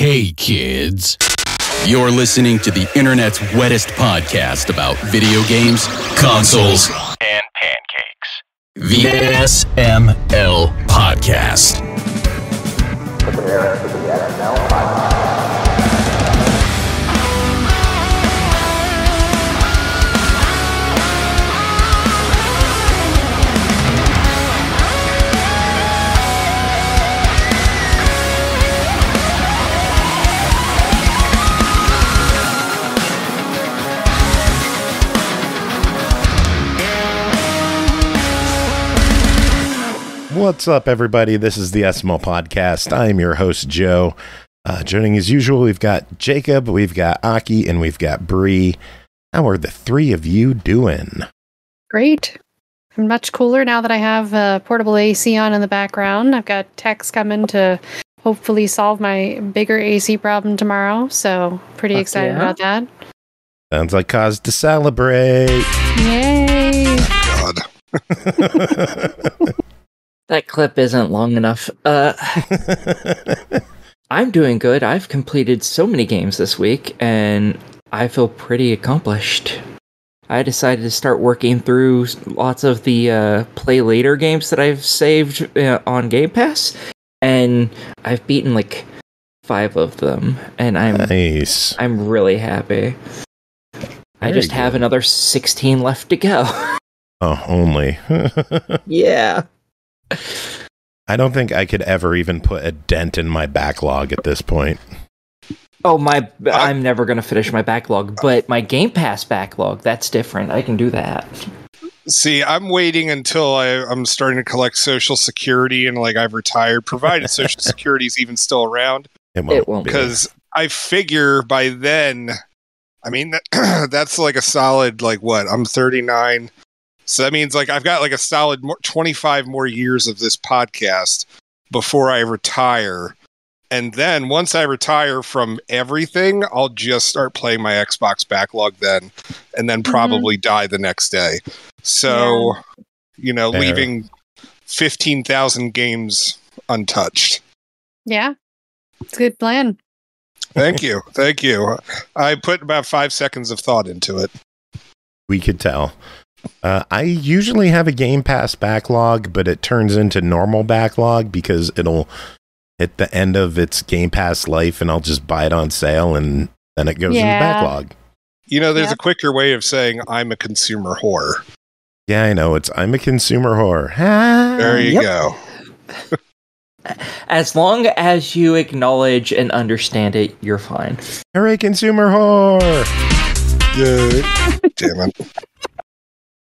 Hey kids, you're listening to the internet's wettest podcast about video games, consoles, and pancakes. The SML Podcast. Prepare for the SML Podcast. What's up, everybody? This is the SML Podcast. I am your host, Joe. Joining as usual, we've got Jacob, we've got Aki, and we've got Bri. How are the three of you doing? Great. I'm much cooler now that I have a portable AC on in the background. I've got techs coming to hopefully solve my bigger AC problem tomorrow, so pretty excited about that. Sounds like cause to celebrate. Yay! God. That clip isn't long enough. I'm doing good. I've completed so many games this week, and I feel pretty accomplished. I decided to start working through lots of the play later games that I've saved on Game Pass, and I've beaten like 5 of them, and I'm really happy. I just have another 16 left to go. Oh, only. Yeah. I don't think I could ever even put a dent in my backlog at this point. Oh, I'm never going to finish my backlog, but my Game Pass backlog, that's different. I can do that. See, I'm waiting until I'm starting to collect Social Security and like I've retired, provided Social Security is even still around. It won't because I figure by then, I mean, that's like a solid, like what? I'm 39. So that means like I've got like a solid 25 more years of this podcast before I retire. And then once I retire from everything, I'll just start playing my Xbox backlog then, and then probably die the next day. So, leaving 15,000 games untouched. Yeah, it's a good plan. Thank you. Thank you. I put about 5 seconds of thought into it. We could tell. I usually have a Game Pass backlog, but it turns into normal backlog because it'll hit the end of its Game Pass life and I'll just buy it on sale and then it goes in the backlog. There's a quicker way of saying I'm a consumer whore. Yeah, I know. I'm a consumer whore. There you go. As long as you acknowledge and understand it, you're fine. You're a consumer whore. Yeah. Damn it.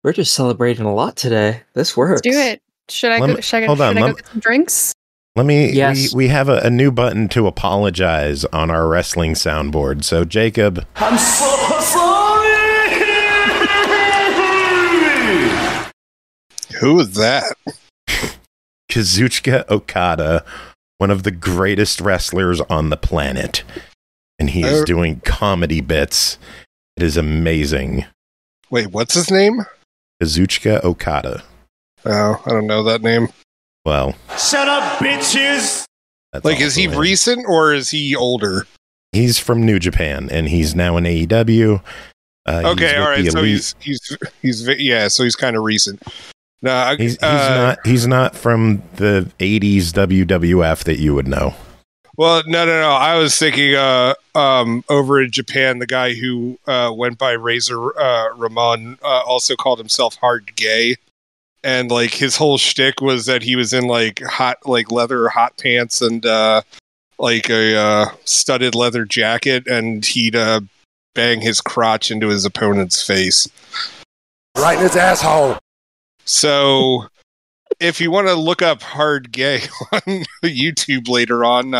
We're just celebrating a lot today. This works. Let's do it. Should I go get some drinks? Yes. We have a new button to apologize on our wrestling soundboard. So, Jacob. I'm so sorry! Who is that? Kazuchika Okada, one of the greatest wrestlers on the planet. And he is doing comedy bits. It is amazing. Wait, what's his name? Kazuchika Okada. Oh, I don't know that name. Well. Shut up, bitches! Like, is he recent or is he older? He's from New Japan, and he's now in AEW. Okay, all right. So he's kind of recent. No, he's not from the 80s WWF that you would know. Well, no. I was thinking over in Japan, the guy who went by Razor Ramon also called himself hard gay. And like his whole shtick was that he was in like leather hot pants and like a studded leather jacket, and he'd bang his crotch into his opponent's face. Right in his asshole. So if you want to look up hard gay on YouTube later on,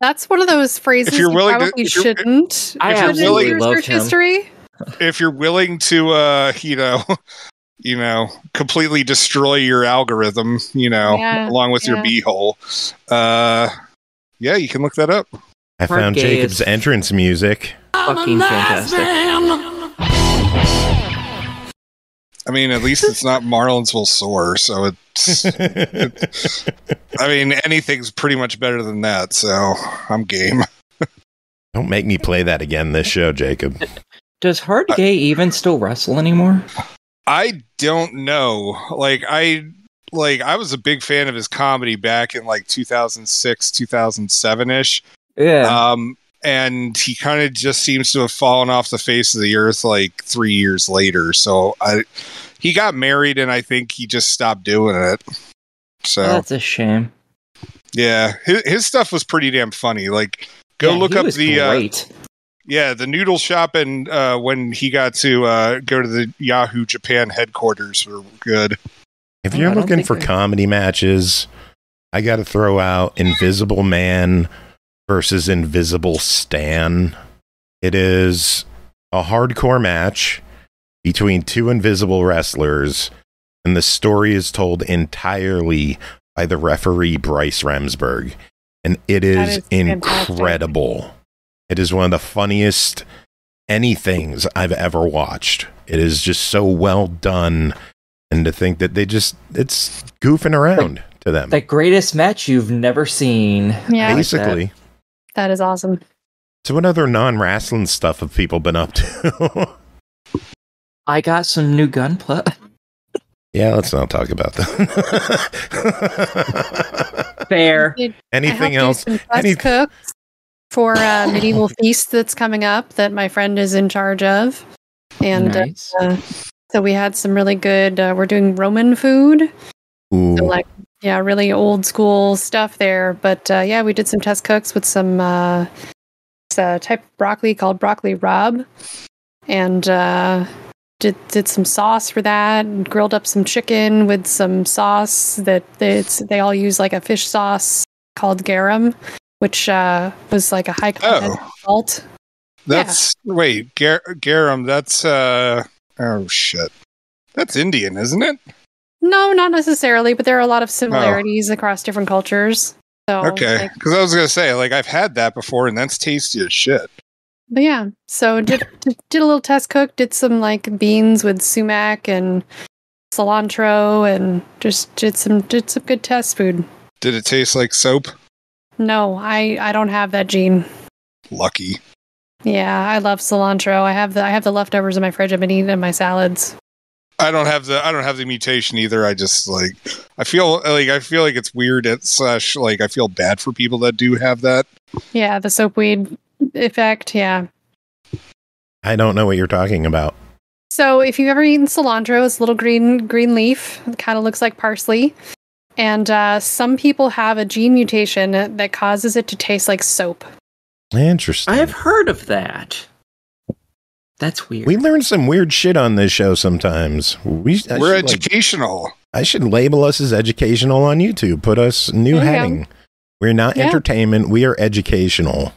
that's one of those phrases you probably shouldn't. I absolutely love him. History. If you're willing to, completely destroy your algorithm, along with your beehole, you can look that up. I found Jacob's entrance music. Fucking fantastic. I mean, at least it's not Marlinsville Sore, so it's I mean, anything's pretty much better than that, so I'm game. Don't make me play that again this show, Jacob. Does Hard Gay even still wrestle anymore? I don't know. I was a big fan of his comedy back in 2006, 2007-ish. Yeah. And he kind of just seems to have fallen off the face of the earth 3 years later. So he got married, and I think he just stopped doing it. So that's a shame. Yeah, his stuff was pretty damn funny. Go look up the great. The noodle shop, and when he got to go to the Yahoo Japan headquarters were good. If you're looking for comedy matches, I got to throw out Invisible Man versus Invisible Stan. It is a hardcore match between two invisible wrestlers, and the story is told entirely by the referee Bryce Remsburg, and it is incredible. Fantastic. It is one of the funniest anythings I've ever watched. It is just so well done, and to think that it's goofing around to them. The greatest match you've never seen. Yeah, basically. That is awesome. So what other non-wrestling stuff have people been up to? I got some new gunplay. Yeah, let's not talk about that. Fair. Anything else? Cook for Medieval Feast that's coming up that my friend is in charge of. And nice. So we had some really good, we're doing Roman food. Ooh. So really old school stuff there. But we did some test cooks with some type of broccoli called broccoli rub. And did some sauce for that, and grilled up some chicken with some sauce that they all use a fish sauce called garum, which was a high content salt. Garum. That's oh shit. That's Indian, isn't it? No, not necessarily, but there are a lot of similarities across different cultures. So, okay, because I was gonna say I've had that before, and that's tasty as shit. But yeah, so did a little test cook, did some beans with sumac and cilantro, and just did some good test food. Did it taste like soap? No, I don't have that gene. Lucky. Yeah, I love cilantro. I have the leftovers in my fridge. I've been eating in my salads. I don't have the mutation either. I just I feel like it's weird / I feel bad for people that do have that. Yeah, the soapweed effect, yeah. I don't know what you're talking about. So if you've ever eaten cilantro, it's a little green leaf. It kind of looks like parsley. And some people have a gene mutation that causes it to taste like soap. Interesting. I've heard of that. That's weird. We learn some weird shit on this show sometimes. We're educational. I should label us as educational on YouTube. Put us new heading. We're not entertainment. We are educational.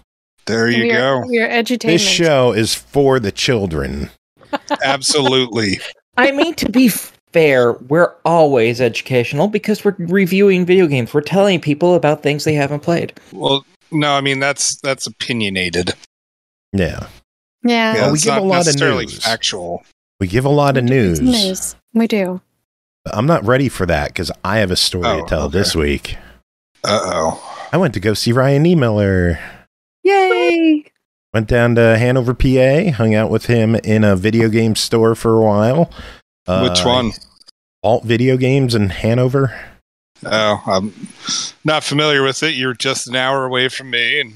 There you go. We are edutainment. This show is for the children. Absolutely. I mean, to be fair, we're always educational because we're reviewing video games. We're telling people about things they haven't played. Well, no, I mean that's opinionated. Yeah. Yeah. Well, we give a lot of news. Factual. We give a lot of news. We do. I'm not ready for that because I have a story to tell this week. Uh-oh. I went to go see Ryan E. Miller. Yay! Went down to Hanover, PA, hung out with him in a video game store for a while. Which one? Alt Video Games in Hanover. Oh, I'm not familiar with it. You're just an hour away from me, and,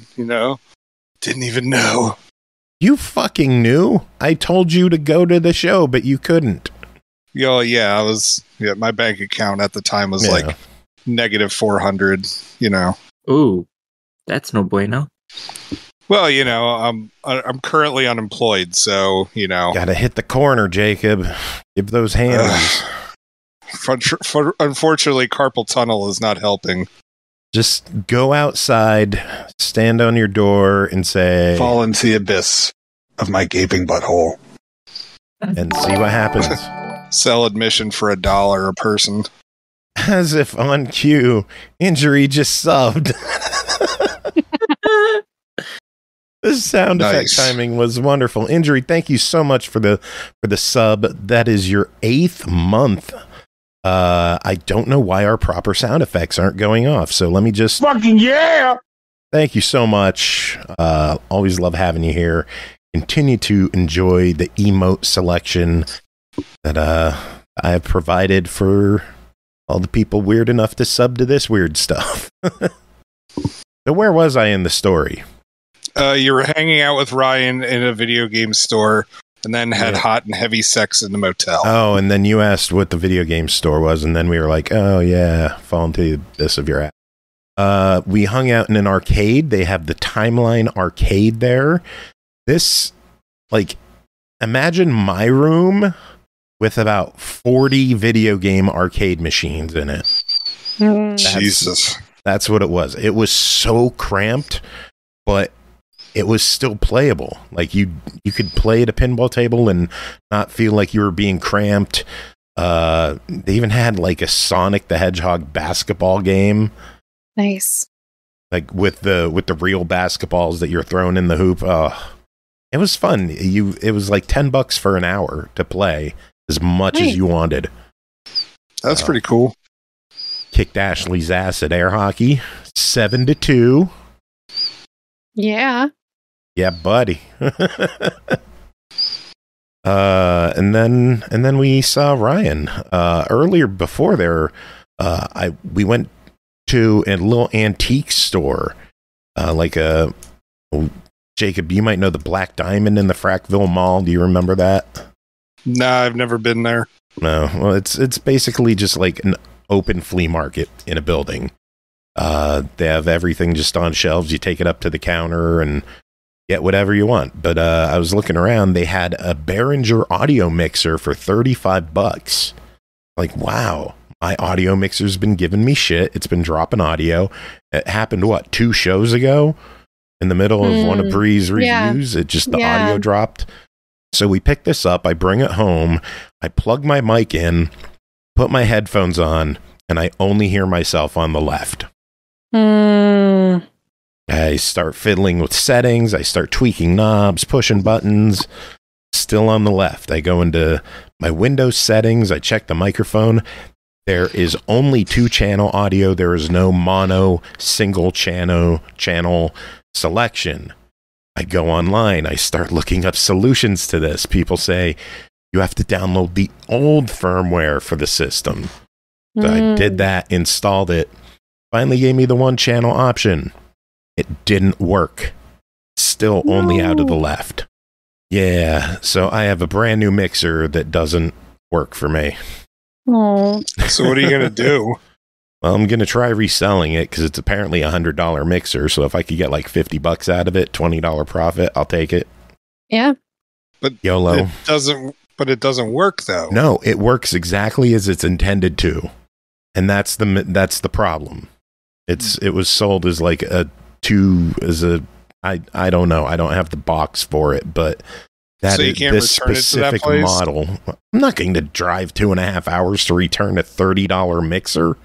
didn't even know. You fucking knew. I told you to go to the show, but you couldn't. Yeah, my bank account at the time was negative 400, Ooh, that's no bueno. Well, I'm currently unemployed, so, Gotta hit the corner, Jacob. Give those hands. Unfortunately, carpal tunnel is not helping. Just go outside, stand on your door, and say... Fall into the abyss of my gaping butthole. And see what happens. Sell admission for $1 a person. As if on cue, injury just subbed. The sound effect timing was wonderful. Injury, thank you so much for the sub. That is your 8th month. I don't know why our proper sound effects aren't going off, so let me just... Fucking yeah! Thank you so much. Always love having you here. Continue to enjoy the emote selection that I have provided for all the people weird enough to sub to this weird stuff. So where was I in the story? You were hanging out with Ryan in a video game store and then had hot and heavy sex in the motel. Oh, and then you asked what the video game store was, and then we were like, oh yeah, fall into the abyss of your ass. We hung out in an arcade. They have the Timeline arcade there. This, like, imagine my room with about 40 video game arcade machines in it. Jesus. That's what it was. It was so cramped, but it was still playable. Like, you could play at a pinball table and not feel like you were being cramped. They even had, like, a Sonic the Hedgehog basketball game. Nice. Like, with the real basketballs that you're throwing in the hoop. It was fun. It was like $10 for an hour to play as much as you wanted. That's pretty cool. Kicked Ashley's ass at air hockey, 7-2. Yeah. Yeah, buddy. And then we saw Ryan earlier. Before there, we went to a little antique store, like a. Jacob, you might know the Black Diamond in the Frackville Mall. Do you remember that? No, I've never been there. No. Well, it's basically just like an open flea market in a building. They have everything just on shelves. You take it up to the counter and get whatever you want. But I was looking around. They had a Behringer audio mixer for $35. Like, wow. My audio mixer's been giving me shit. It's been dropping audio. It happened, 2 shows ago? In the middle of one of Bri's reviews, the audio dropped. So we picked this up. I bring it home. I plug my mic in, put my headphones on, and I only hear myself on the left. I start fiddling with settings. I start tweaking knobs, pushing buttons. Still on the left. I go into my Windows settings. I check the microphone. There is only 2-channel audio. There is no mono single channel selection. I go online. I start looking up solutions to this. People say you have to download the old firmware for the system. So I did that, installed it, finally gave me the 1-channel option. It didn't work. Still only out of the left. Yeah, so I have a brand new mixer that doesn't work for me. Oh. So what are you going to do? Well, I'm going to try reselling it because it's apparently a $100 mixer. So if I could get like $50 out of it, $20 profit, I'll take it. Yeah. But YOLO. It doesn't work though. No, it works exactly as it's intended to. And that's the problem. It was sold as like I don't know. I don't have the box for it, but so you can't this return specific it to that place? model. I'm not going to drive 2.5 hours to return a $30 mixer.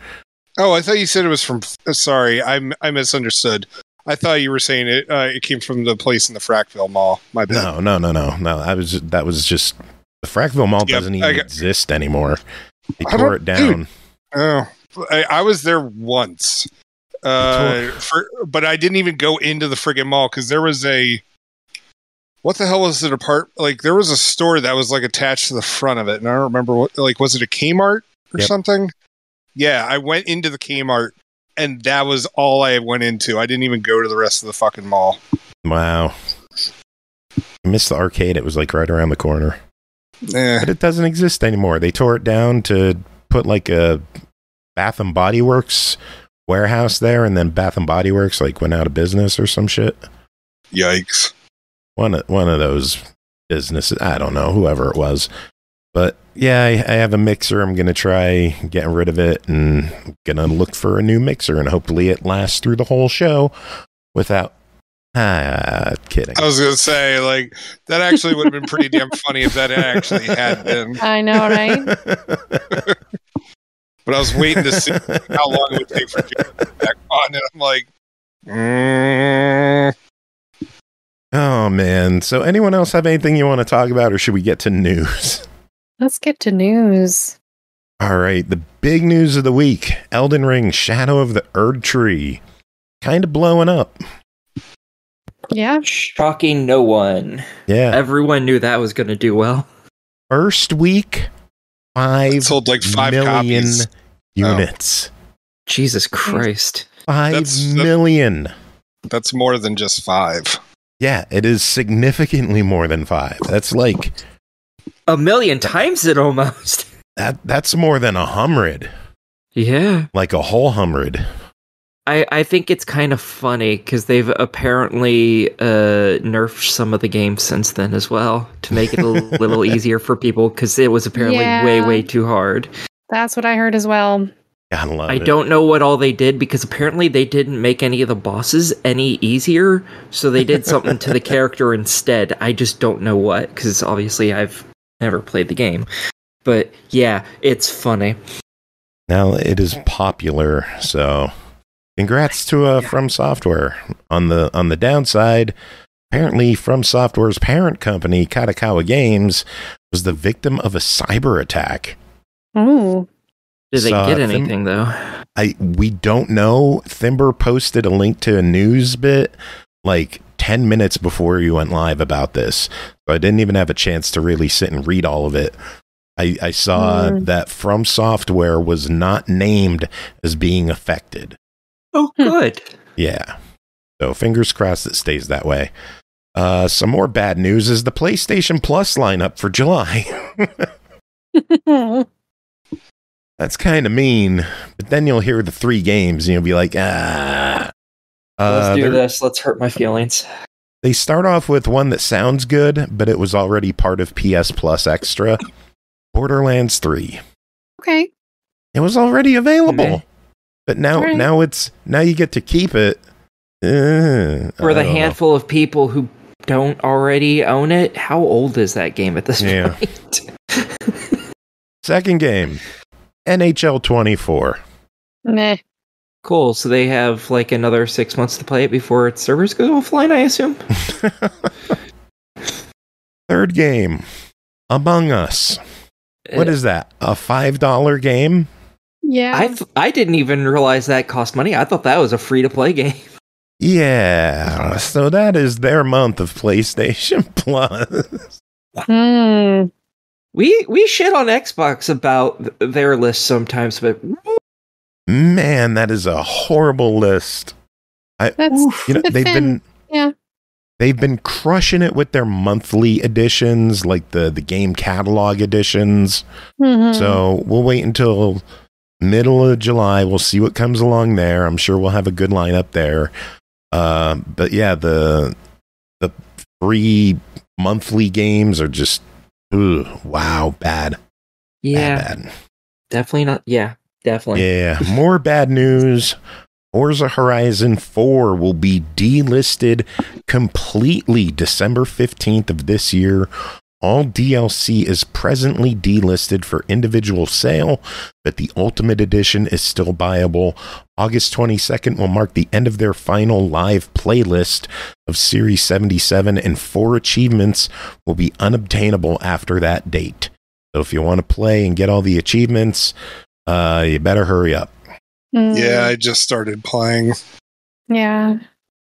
Oh, I thought you said it was from. Sorry, I misunderstood. I thought you were saying it came from the place in the Frackville Mall. My bad. No. That was just the Frackville Mall doesn't even exist anymore. They tore it down. Oh, I was there once, but I didn't even go into the friggin' mall because there was a. What the hell was it apart? Like there was a store that was like attached to the front of it, and I don't remember what. Like, was it a Kmart or something? Yeah, I went into the Kmart, and that was all I went into. I didn't even go to the rest of the fucking mall. Wow. I missed the arcade. It was like right around the corner. But it doesn't exist anymore. They tore it down to put like a Bath and Body Works warehouse there, and then Bath and Body Works like went out of business or some shit. Yikes. One of those businesses. I don't know, whoever it was. But yeah, I have a mixer. I'm going to try getting rid of it and going to look for a new mixer, and hopefully it lasts through the whole show without... kidding. I was going to say, like, that actually would have been pretty damn funny if that actually had been. I know, right? But I was waiting to see how long it would take for Jacob to get back on, and I'm like, Oh, man. So anyone else have anything you want to talk about, or should we get to news? Let's get to news. All right. The big news of the week. Elden Ring, Shadow of the Erd Tree. Kind of blowing up. Yeah. Shocking no one. Yeah. Everyone knew that was going to do well. First week, 5 sold like 5 million copies. units. Jesus Christ. 5 million. That's more than just 5. Yeah, it is significantly more than 5. That's like 1,000,000 times it almost. that's more than 100. Yeah. Like a whole 100. I think it's kind of funny because they've apparently nerfed some of the games since then as well to make it a little easier for people because it was apparently way too hard. That's what I heard as well. I don't know what all they did because apparently they didn't make any of the bosses any easier, so they did something to the character instead. I just don't know what because obviously I've never played the game. But yeah, it's funny. Now it is popular, so congrats to From Software. On the downside, apparently From Software's parent company, Katakawa Games, was the victim of a cyber attack. Oh. Did they get anything though? We don't know. Thimber posted a link to a news bit like 10 minutes before you went live about this. So I didn't even have a chance to really sit and read all of it. I saw that From Software was not named as being affected. Oh, good. Yeah. So fingers crossed it stays that way. Some more bad news is the PlayStation Plus lineup for July. That's kind of mean, but then you'll hear the 3 games and you'll be like, ah. Let's do this. Let's hurt my feelings. They start off with one that sounds good, but it was already part of PS Plus Extra. Borderlands 3. Okay. It was already available. Okay. But now you get to keep it. For the handful of people who don't already own it, how old is that game at this point? Second game, NHL 24. Meh. Cool. So they have like another 6 months to play it before its servers go offline, I assume? Third game, Among Us. What is that? A $5 game? Yeah. I didn't even realize that cost money. I thought that was a free-to-play game. Yeah, so that is their month of PlayStation Plus. We shit on Xbox about their list sometimes, but man, that is a horrible list. They've been crushing it with their monthly editions, like the game catalog editions. Mm-hmm. So we'll wait until middle of July. We'll see what comes along there. I'm sure we'll have a good lineup there. But yeah, the free monthly games are just bad. Yeah, bad. Definitely not. Yeah, definitely. Yeah, more bad news. Forza Horizon 4 will be delisted completely December 15th of this year. All DLC is presently delisted for individual sale, but the Ultimate Edition is still buyable. August 22nd will mark the end of their final live playlist of Series 77, and 4 achievements will be unobtainable after that date. So if you want to play and get all the achievements, you better hurry up. Yeah, I just started playing. Yeah.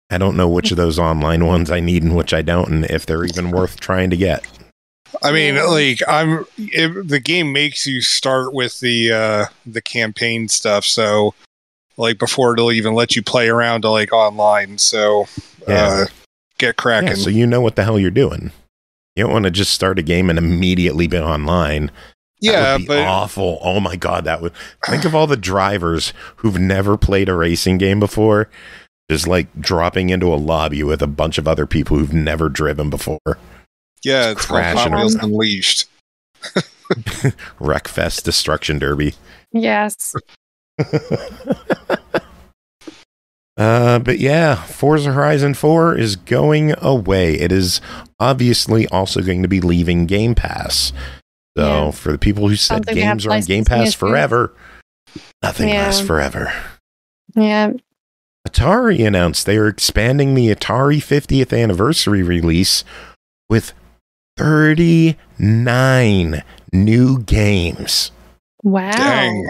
I don't know which of those online ones I need and which I don't, and if they're even worth trying to get. I mean, like the game makes you start with the campaign stuff, so like before it'll even let you play around to like online. So get cracking. Yeah, so you know what the hell you're doing. You don't want to just start a game and immediately be online. Yeah, that would be awful. Oh my god, that would. Think of all the drivers who've never played a racing game before, just like dropping into a lobby with a bunch of other people who've never driven before. Yeah, it's crashing Unleashed. Wreckfest Destruction Derby. Yes. But yeah, Forza Horizon 4 is going away. It is obviously also going to be leaving Game Pass. So for the people who said games are on Game Pass forever, nothing lasts forever. Yeah. Atari announced they are expanding the Atari 50th anniversary release with 39 new games. Wow. Dang.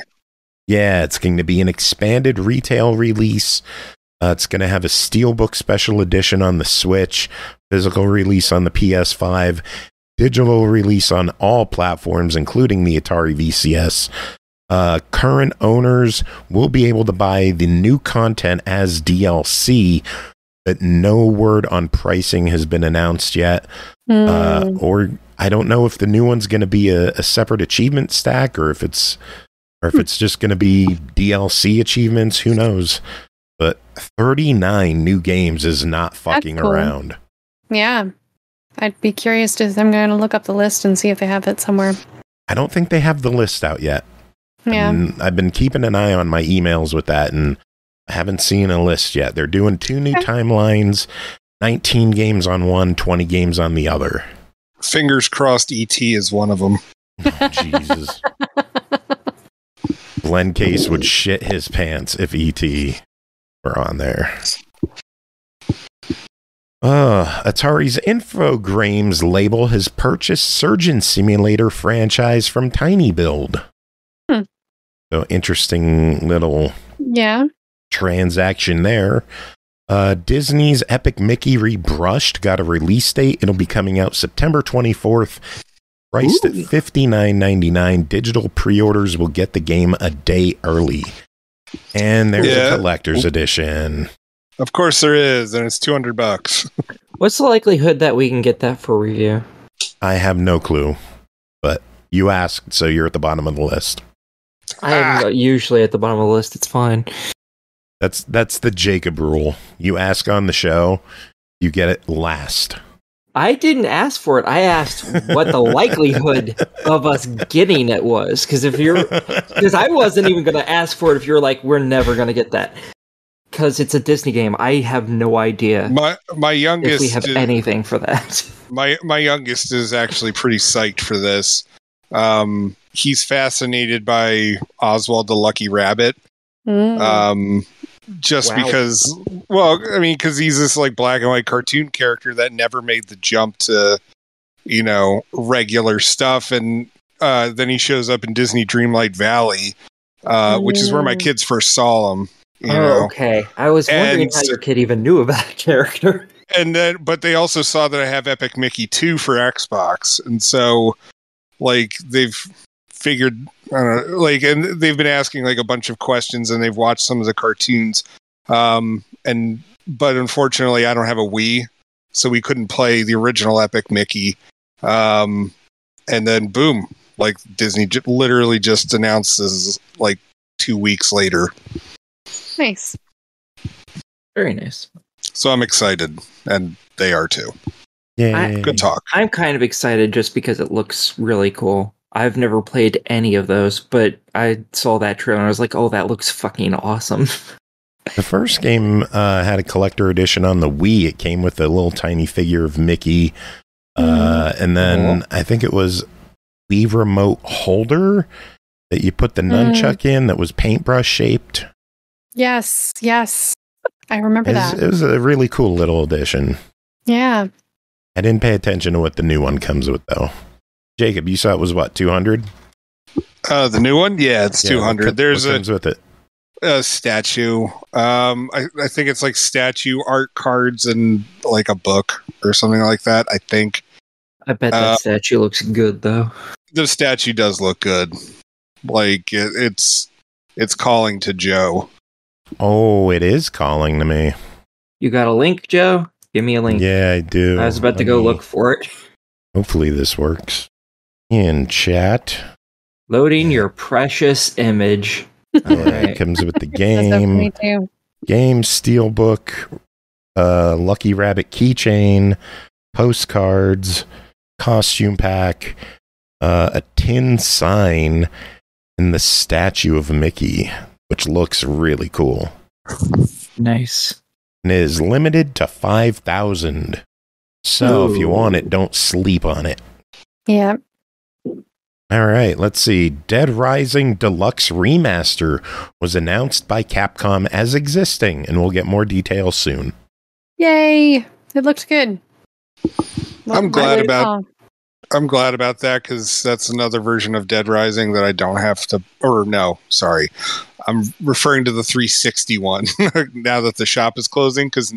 Yeah, it's going to be an expanded retail release. It's going to have a Steelbook Special Edition on the Switch, physical release on the PS5, digital release on all platforms, including the Atari VCS. Current owners will be able to buy the new content as DLC, but no word on pricing has been announced yet. Or I don't know if the new one's going to be a separate achievement stack, or if it's just going to be DLC achievements. Who knows? But 39 new games is not fucking cool. around. Yeah. I'd be curious to, I'm going to look up the list and see if they have it somewhere. I don't think they have the list out yet. Yeah. I've been keeping an eye on my emails with that, and I haven't seen a list yet. They're doing 2 new timelines, 19 games on one, 20 games on the other. Fingers crossed E.T. is one of them. Oh, Jesus. Glenn Case would shit his pants if E.T. were on there. Atari's Infogrames label has purchased Surgeon Simulator franchise from Tiny Build. So interesting little transaction there. Disney's Epic Mickey Rebrushed got a release date. It'll be coming out September 24th. Priced at $59.99. Digital pre-orders will get the game a day early. And there's a collector's edition. Of course there is, and it's $200. What's the likelihood that we can get that for review? I have no clue, but you asked, so you're at the bottom of the list. I am usually at the bottom of the list. It's fine. That's the Jacob rule. You ask on the show, you get it last. I didn't ask for it. I asked what the likelihood of us getting it was, because I wasn't even going to ask for it if you're like, we're never going to get that. Because it's a Disney game. I have no idea. My youngest, if we have anything for that. My youngest is actually pretty psyched for this. He's fascinated by Oswald the Lucky Rabbit. Just because, because he's this like black and white cartoon character that never made the jump to, regular stuff, and then he shows up in Disney Dreamlight Valley, which is where my kids first saw him. Okay. I was wondering how your kid even knew about that character. But they also saw that I have Epic Mickey 2 for Xbox, and so, they've figured, and they've been asking, a bunch of questions, and they've watched some of the cartoons, but unfortunately, I don't have a Wii, so we couldn't play the original Epic Mickey, and then, boom, Disney literally just announced this, 2 weeks later. Nice. Very nice. So I'm excited, and they are too. Yeah, good talk. I'm kind of excited just because it looks really cool. I've never played any of those, but I saw that trailer and I was like, oh, that looks fucking awesome. The first game had a collector edition on the Wii. It came with a little tiny figure of Mickey. And then I think it was Wii Remote holder that you put the nunchuck in that was paintbrush shaped. Yes. I remember that. It was a really cool little addition. Yeah. I didn't pay attention to what the new one comes with, though. Jacob, you saw it was what, 200? The new one? Yeah, it's 200. There's what comes with it? A statue. I think it's statue art cards and a book or something like that, I think. I bet that statue looks good, though. The statue does look good. It's calling to Joe. Oh, it is calling to me. You got a link, Joe? Give me a link. Yeah, I do. I was about to go look for it. Hopefully this works. In chat. Loading your precious image. It comes with the game. Game, steelbook, Lucky Rabbit keychain, postcards, costume pack, a tin sign, and the statue of Mickey, which looks really cool. Nice. And it is limited to 5,000. So if you want it, don't sleep on it. Yeah. All right, let's see. Dead Rising Deluxe Remaster was announced by Capcom as existing, and we'll get more details soon. Yay! It looked good. I'm glad about that because that's another version of Dead Rising that I don't have to. Or no, sorry, I'm referring to the 360 one now that the shop is closing. Because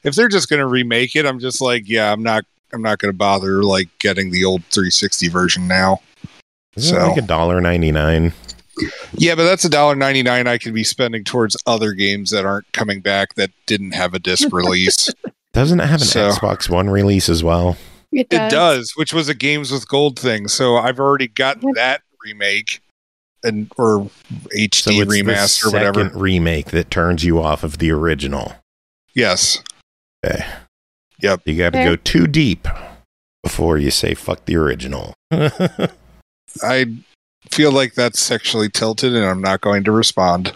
if they're just going to remake it, I'm just like, yeah, I'm not going to bother like getting the old 360 version now. Isn't it like $1.99? Yeah, but that's $1.99 I could be spending towards other games that aren't coming back that didn't have a disc release. Doesn't it have an Xbox One release as well? It does, which was a Games with Gold thing. So I've already got that remake or HD so it's remaster, the whatever. Second remake that turns you off of the original. Yes. Okay. Yep. You got to go too deep before you say fuck the original. I feel like that's sexually tilted, and I'm not going to respond.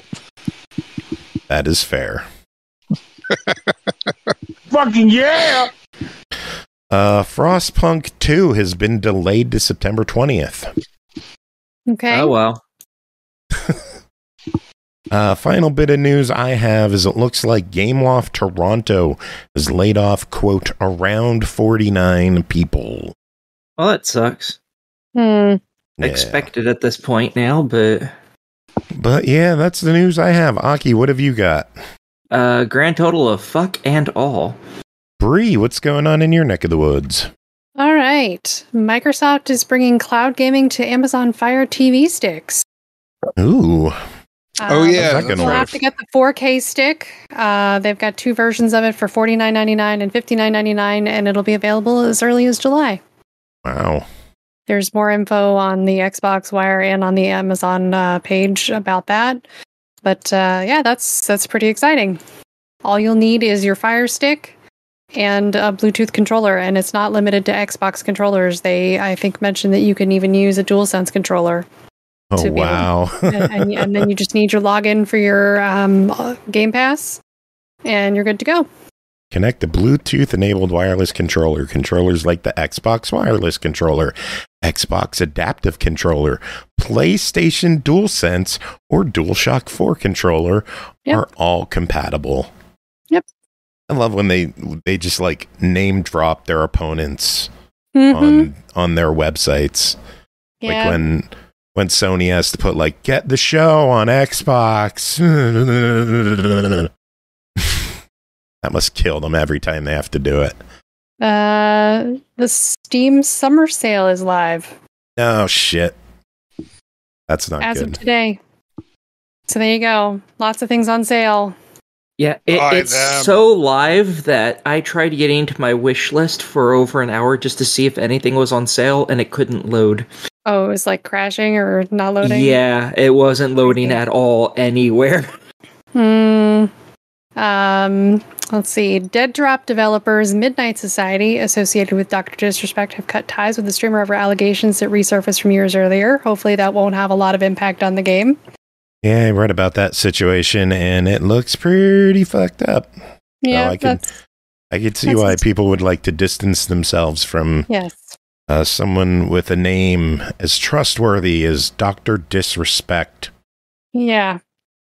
That is fair. Fucking yeah! Frostpunk 2 has been delayed to September 20th. Okay. Oh, well. Final bit of news I have is it looks like Gameloft Toronto has laid off, quote, around 49 people. Well, that sucks. Yeah. Expected at this point now, but yeah, that's the news I have. Aki, what have you got? Grand total of fuck and all. Bri, what's going on in your neck of the woods? All right. Microsoft is bringing cloud gaming to Amazon Fire TV sticks. Ooh. Oh, yeah. You'll have to get the 4K stick. They've got two versions of it for $49.99 and $59.99, and it'll be available as early as July. Wow. There's more info on the Xbox Wire and on the Amazon page about that. But yeah, that's pretty exciting. All you'll need is your Fire Stick and a Bluetooth controller, and it's not limited to Xbox controllers. They, I think, mentioned that you can even use a DualSense controller. Oh, wow. And then you just need your login for your Game Pass, and you're good to go. Connect the Bluetooth-enabled wireless controller. Controllers like the Xbox wireless controller, Xbox adaptive controller, PlayStation DualSense, or DualShock 4 controller are all compatible. Yep. I love when they just like name drop their opponents on their websites. Yeah. Like when Sony has to put like, get the show on Xbox. That must kill them every time they have to do it. The Steam Summer Sale is live. Oh, shit. That's not as good. of today. So there you go. Lots of things on sale. Yeah, it's so live that I tried getting into my wish list for over an hour just to see if anything was on sale, and it couldn't load. Oh, it was like crashing or not loading? Yeah, it wasn't loading at all anywhere. Let's see. Dead Drop developers Midnight Society, associated with Dr. Disrespect, have cut ties with the streamer over allegations that resurfaced from years earlier. Hopefully that won't have a lot of impact on the game. Yeah, I read about that situation, and it looks pretty fucked up. Yeah, so I could see why people would like to distance themselves from someone with a name as trustworthy as Dr. Disrespect. Yeah.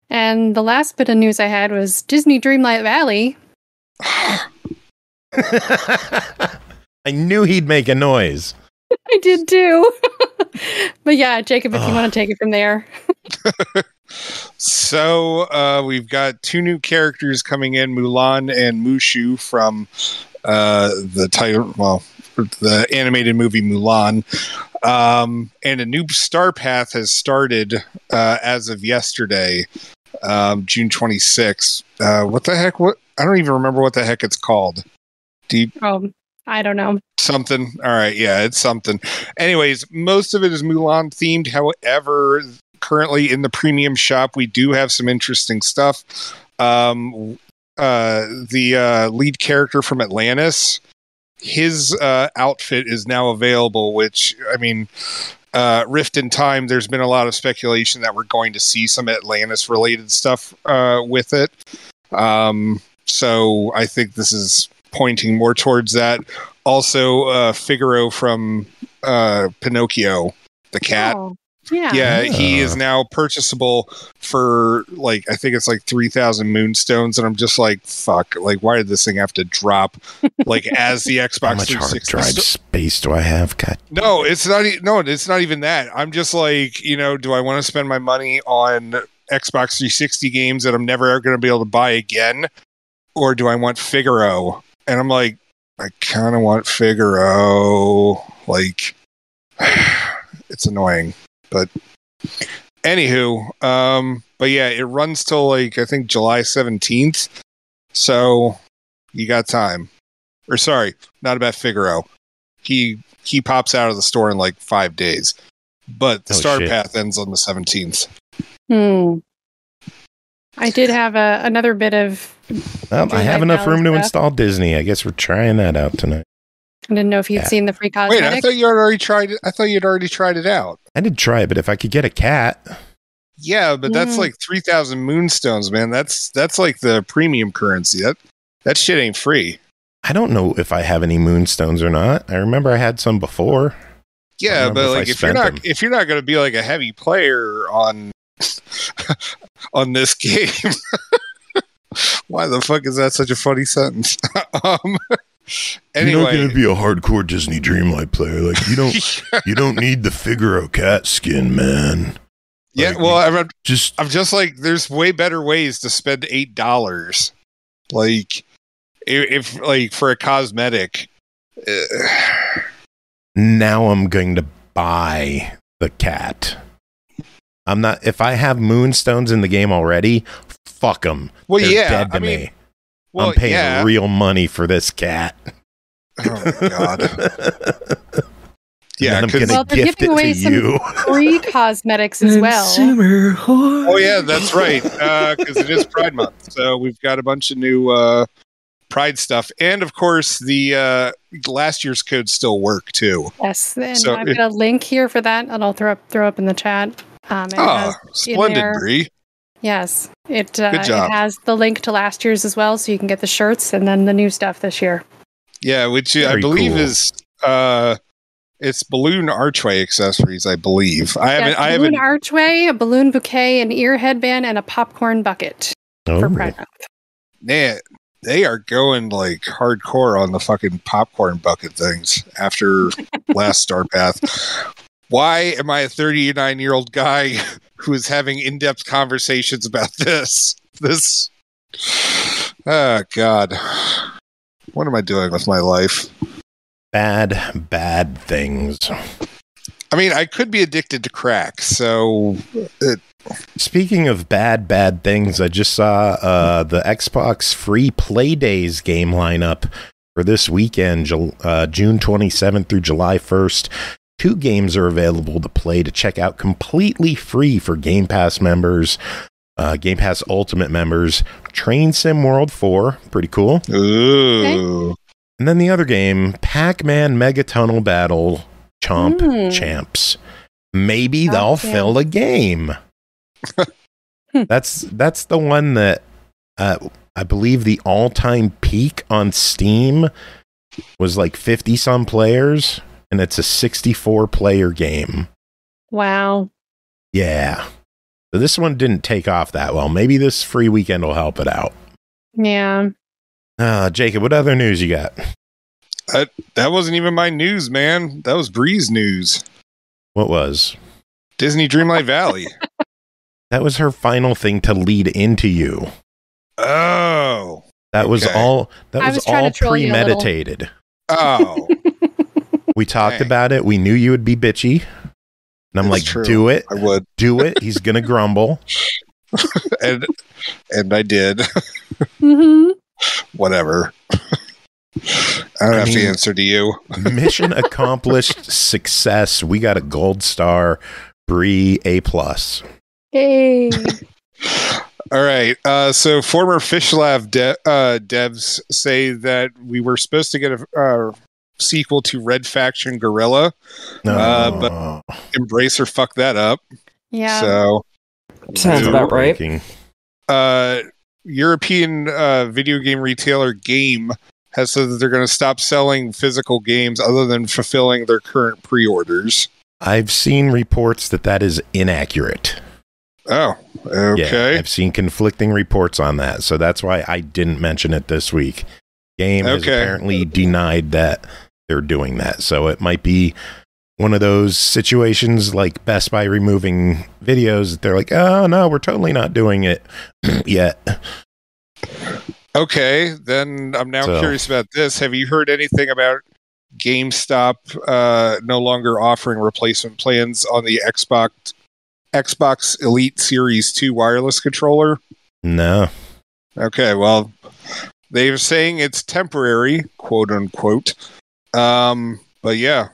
And the last bit of news I had was Disney Dreamlight Valley. I knew he'd make a noise. I did too. But yeah, Jacob, if you want to take it from there. So we've got two new characters coming in, Mulan and Mushu from the animated movie Mulan. And a new star path has started as of yesterday, June 26th. What the heck? I don't even remember what the heck it's called. I don't know. Something. All right. Yeah, it's something. Anyways, most of it is Mulan themed. However, currently in the premium shop, we do have some interesting stuff. The lead character from Atlantis, his outfit is now available, which, I mean, Rift in Time, there's been a lot of speculation that we're going to see some Atlantis-related stuff with it. So I think this is pointing more towards that. Also, Figaro from Pinocchio the cat. Oh, yeah. Yeah, he is now purchasable for like I think it's like 3,000 moonstones, and I'm just like, fuck! Like, why did this thing have to drop? Like, as the Xbox How much 360 hard drive space do I have? God. No, it's not. No, it's not even that. I'm just like, do I want to spend my money on Xbox 360 games that I'm never going to be able to buy again, or do I want Figaro? And I'm like, I kind of want Figaro. Like, it's annoying. But anywho, but yeah, it runs till like I think July 17th. So you got time. Or sorry, not about Figaro. He pops out of the store in like 5 days. But the start path ends on the 17th. I did have another bit of I have enough room to install Disney. I guess we're trying that out tonight. I didn't know if you'd seen the free cosmetics. Wait, I thought you had already tried it. I thought you'd already tried it out. I did try it, but if I could get a cat. Yeah, but that's like 3,000 moonstones, man. That's like the premium currency. That shit ain't free. I don't know if I have any moonstones or not. I remember I had some before. Yeah, but like if you're not going to be like a heavy player on on this game, why the fuck is that such a funny sentence? Anyway, you're not going to be a hardcore Disney Dreamlight player. Like you don't need the Figaro cat skin, man. Yeah, like, well, I'm just like, there's way better ways to spend $8. Like, if like for a cosmetic. Now I'm going to buy the cat. I'm not. If I have moonstones in the game already, fuck them. Well, they're dead to me. Well, I'm paying real money for this cat. Oh my god. Yeah, I'm going to gift it to you. Free cosmetics as well. Oh yeah, that's right. Because it is Pride Month, so we've got a bunch of new Pride stuff, and of course the last year's codes still work too. Yes, and so I've got a link here for that, and I'll throw up in the chat. Splendid, Bri. Yes, it has the link to last year's as well, so you can get the shirts and then the new stuff this year. Yeah, which I believe is it's balloon archway accessories. I believe I have balloon archway, a balloon bouquet, an ear headband, and a popcorn bucket for Pride Month. Man, they are going like hardcore on the fucking popcorn bucket things after last Star Path. Why am I a 39-year-old guy who is having in-depth conversations about this? Oh, God. What am I doing with my life? Bad things. I mean, I could be addicted to crack, so... Speaking of bad things, I just saw the Xbox Free Play Days game lineup for this weekend, June 27th through July 1st. 2 games are available to play to check out completely free for Game Pass members, Game Pass Ultimate members. Train Sim World 4, pretty cool. Ooh. Okay. And then the other game, Pac-Man Mega Tunnel Battle Champs. Maybe they'll fill a game. That's the one that I believe the all-time peak on Steam was like 50 some players. And it's a 64-player game. Wow. Yeah. So this one didn't take off that well. Maybe this free weekend will help it out. Yeah. Jacob, what other news you got? That wasn't even my news, man. That was Bri's news. What was? Disney Dreamlight Valley. That was her final thing to lead into you. Oh. That was all premeditated. Oh. We talked about it. We knew you would be bitchy. And I'm like, true. Do it. I would. Do it. He's going to grumble. and I did. Mm-hmm. Whatever. I don't have to answer to you. Mission accomplished. Success. We got a gold star. Bri, A+. Hey. All right. So former Fish Lab devs say that we were supposed to get a sequel to Red Faction Guerrilla, but Embracer fucked that up. Yeah. So sounds about right. European video game retailer Game has said that they're going to stop selling physical games other than fulfilling their current pre-orders. I've seen reports that is inaccurate. Oh, okay. Yeah, I've seen conflicting reports on that, so that's why I didn't mention it this week. Game has apparently denied that they're doing that, so it might be one of those situations like Best Buy removing videos that they're like, oh no, we're totally not doing it yet. Okay, then I'm now curious about this. Have you heard anything about GameStop no longer offering replacement plans on the Xbox Elite Series 2 wireless controller? No. Okay, well, they're saying it's temporary, quote unquote. But yeah,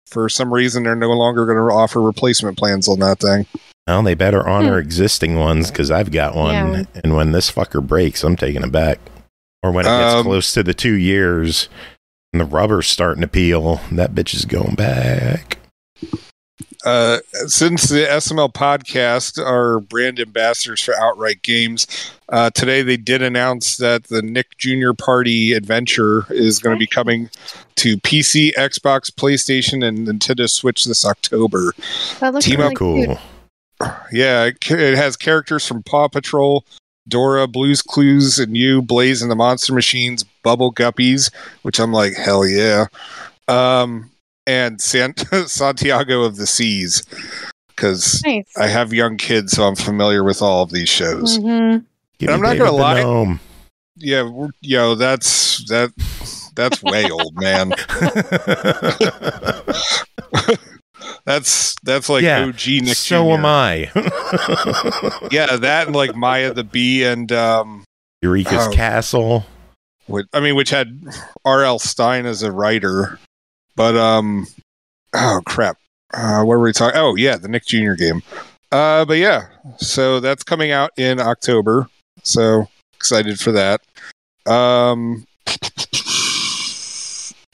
for some reason they're no longer going to offer replacement plans on that thing. Well, they better honor existing ones, because I've got one, and when this fucker breaks, I'm taking it back. Or when it gets close to the 2 years and the rubber's starting to peel, that bitch is going back. Since the SML podcast are brand ambassadors for Outright Games, today they did announce that the Nick Jr. Party Adventure is going to be coming to PC, Xbox, PlayStation, and Nintendo Switch this October. That looks really cool. Yeah, it has characters from Paw Patrol, Dora, Blue's Clues, and You, Blaze and the Monster Machines, Bubble Guppies, which I'm like, hell yeah. And Santiago of the Seas, because I have young kids, so I'm familiar with all of these shows. Mm-hmm. And I'm not going to lie. Yeah, that's way old, man. That's like OG Nick so Jr. am I. Yeah, that and like Maya the Bee and Eureka's Castle. Which had R.L. Stine as a writer. But oh crap. What were we talking? Oh yeah, the Nick Jr. game. But yeah, so that's coming out in October. So excited for that.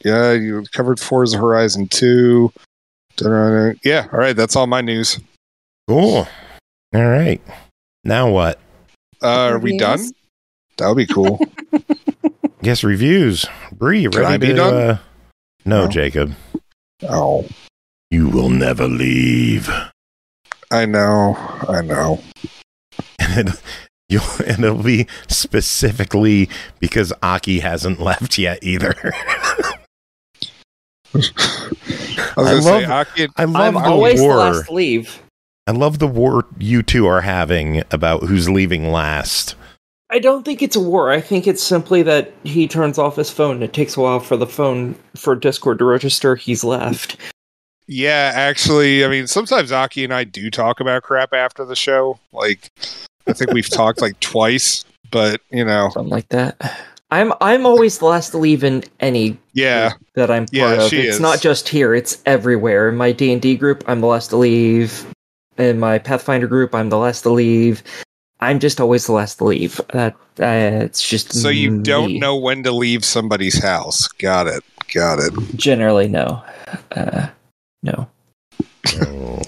Yeah, you covered Forza Horizon 2. Yeah, all right, that's all my news. Cool. All right. Now what? Are we done? That would be cool. Guess reviews. Bri, you ready Can I be done? No, Jacob. Oh. You will never leave. I know. And it'll be specifically because Aki hasn't left yet either. I love I'm always the last to leave. I love the war you two are having about who's leaving last. I don't think it's a war. I think it's simply that he turns off his phone. It takes a while for the phone, for Discord to register he's left. Yeah, actually, I mean, sometimes Aki and I do talk about crap after the show. Like, I think we've talked like twice, but, you know. Something like that. I'm always the last to leave in any group that I'm part of. It's not just here, it's everywhere. In my D&D group, I'm the last to leave. In my Pathfinder group, I'm the last to leave. I'm just always the last to leave. It's just so you don't know when to leave somebody's house. Got it. Generally, no. No. Oh.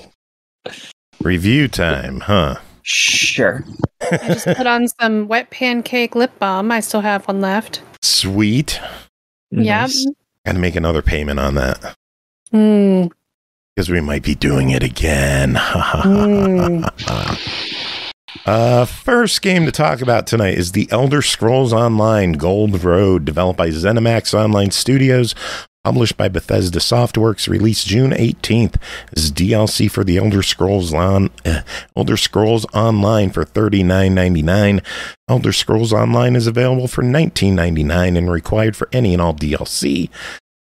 Review time, huh? Sure. I just put on some wet pancake lip balm. I still have one left. Sweet. Yep. Gotta make another payment on that. Because we might be doing it again. First game to talk about tonight is The Elder Scrolls Online Gold Road, developed by Zenimax Online Studios, published by Bethesda Softworks, released June 18th. This is DLC for The Elder Scrolls Online for $39.99. Elder Scrolls Online is available for $19.99 and required for any and all DLC.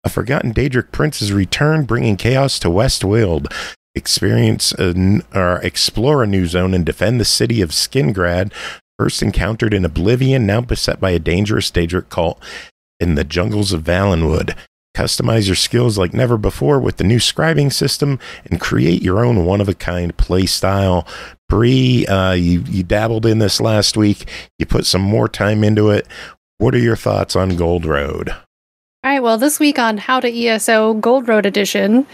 A forgotten Daedric prince has returned, bringing chaos to Westwild. Explore a new zone and defend the city of Skingrad, first encountered in Oblivion, now beset by a dangerous Daedric cult in the jungles of Valenwood. Customize your skills like never before with the new scribing system and create your own one-of-a-kind play style. Bri, you dabbled in this last week. You put some more time into it. What are your thoughts on Gold Road? All right, well, this week on How to ESO Gold Road Edition,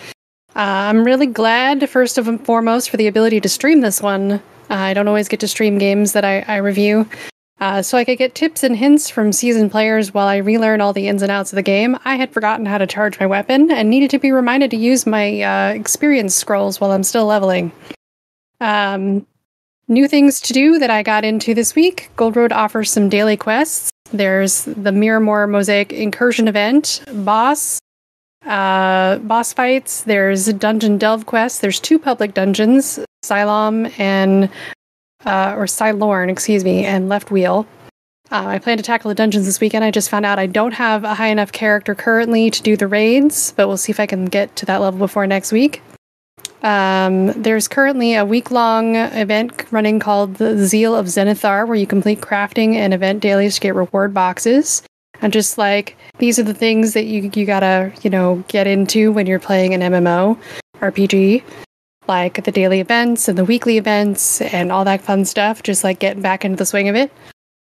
I'm really glad, first and foremost, for the ability to stream this one. I don't always get to stream games that I review. So I could get tips and hints from seasoned players while I relearn all the ins and outs of the game. I had forgotten how to charge my weapon and needed to be reminded to use my experience scrolls while I'm still leveling. New things to do that I got into this week. Gold Road offers some daily quests. There's the Miramore Mosaic Incursion event, boss fights. There's Dungeon Delve quests. There's 2 public dungeons, Cylorn and Left Wheel. I plan to tackle the dungeons this weekend. I just found out I don't have a high enough character currently to do the raids, but we'll see if I can get to that level before next week. There's currently a week-long event running called the Zeal of Zenithar, where you complete crafting and event dailies to get reward boxes. And just like, these are the things that you gotta, get into when you're playing an MMO RPG. Like the daily events and the weekly events and all that fun stuff, just like getting back into the swing of it.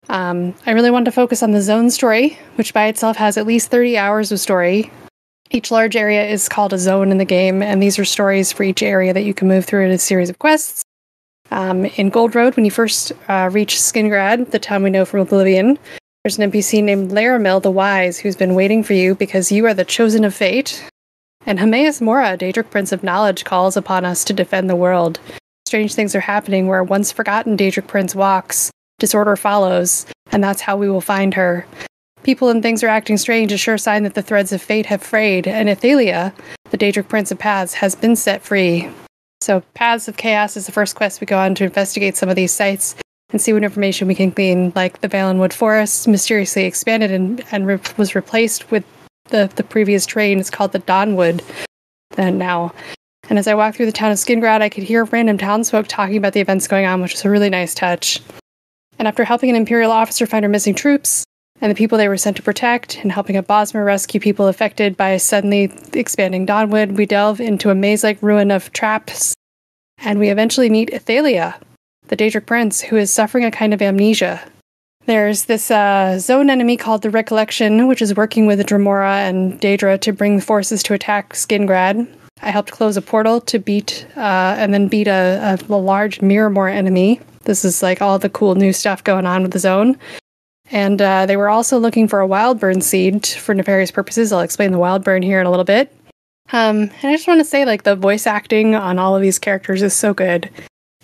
I really wanted to focus on the zone story, which by itself has at least 30 hours of story. Each large area is called a zone in the game, and these are stories for each area that you can move through in a series of quests. In Gold Road, when you first reach Skingrad, the town we know from Oblivion, there's an NPC named Laramil the Wise who's been waiting for you because you are the chosen of fate. And Hermaeus Mora, Daedric Prince of Knowledge, calls upon us to defend the world. Strange things are happening where a once-forgotten Daedric Prince walks, disorder follows, and that's how we will find her. People and things are acting strange, a sure sign that the threads of fate have frayed, and Athalia, the Daedric Prince of Paths, has been set free. So Paths of Chaos is the first quest we go on to investigate some of these sites and see what information we can glean, like the Valenwood Forest mysteriously expanded and was replaced with the previous terrain. It's called the Dawnwood now. And as I walked through the town of Skingrad, I could hear random townsfolk talking about the events going on, which was a really nice touch. And after helping an Imperial officer find her missing troops, and the people they were sent to protect, and helping a Bosmer rescue people affected by a suddenly expanding Dawnwood, we delve into a maze-like ruin of traps, and we eventually meet Athalia, the Daedric Prince, who is suffering a kind of amnesia. There's this zone enemy called the Recollection, which is working with Dremora and Daedra to bring forces to attack Skingrad. I helped close a portal to beat a large Miramore enemy. This is like all the cool new stuff going on with the zone. And they were also looking for a Wildburn seed for nefarious purposes. I'll explain the Wildburn here in a little bit. And I just want to say, like, the voice acting on all of these characters is so good.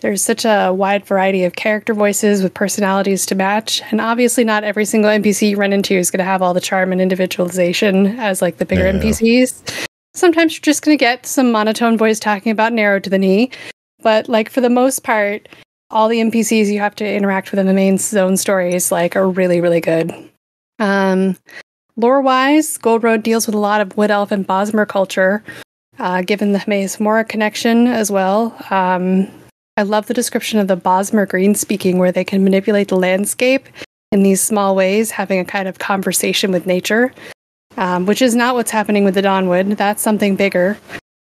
There's such a wide variety of character voices with personalities to match. And obviously not every single NPC you run into is going to have all the charm and individualization as, like, the bigger NPCs. Sometimes you're just going to get some monotone voice talking about narrow to the knee. But, like, for the most part, all the NPCs you have to interact with in the main zone stories, like, are really, really good. Lore-wise, Gold Road deals with a lot of Wood Elf and Bosmer culture, given the Hermaeus Mora connection as well. I love the description of the Bosmer green-speaking, where they can manipulate the landscape in these small ways, having a kind of conversation with nature, which is not what's happening with the Dawnwood. That's something bigger.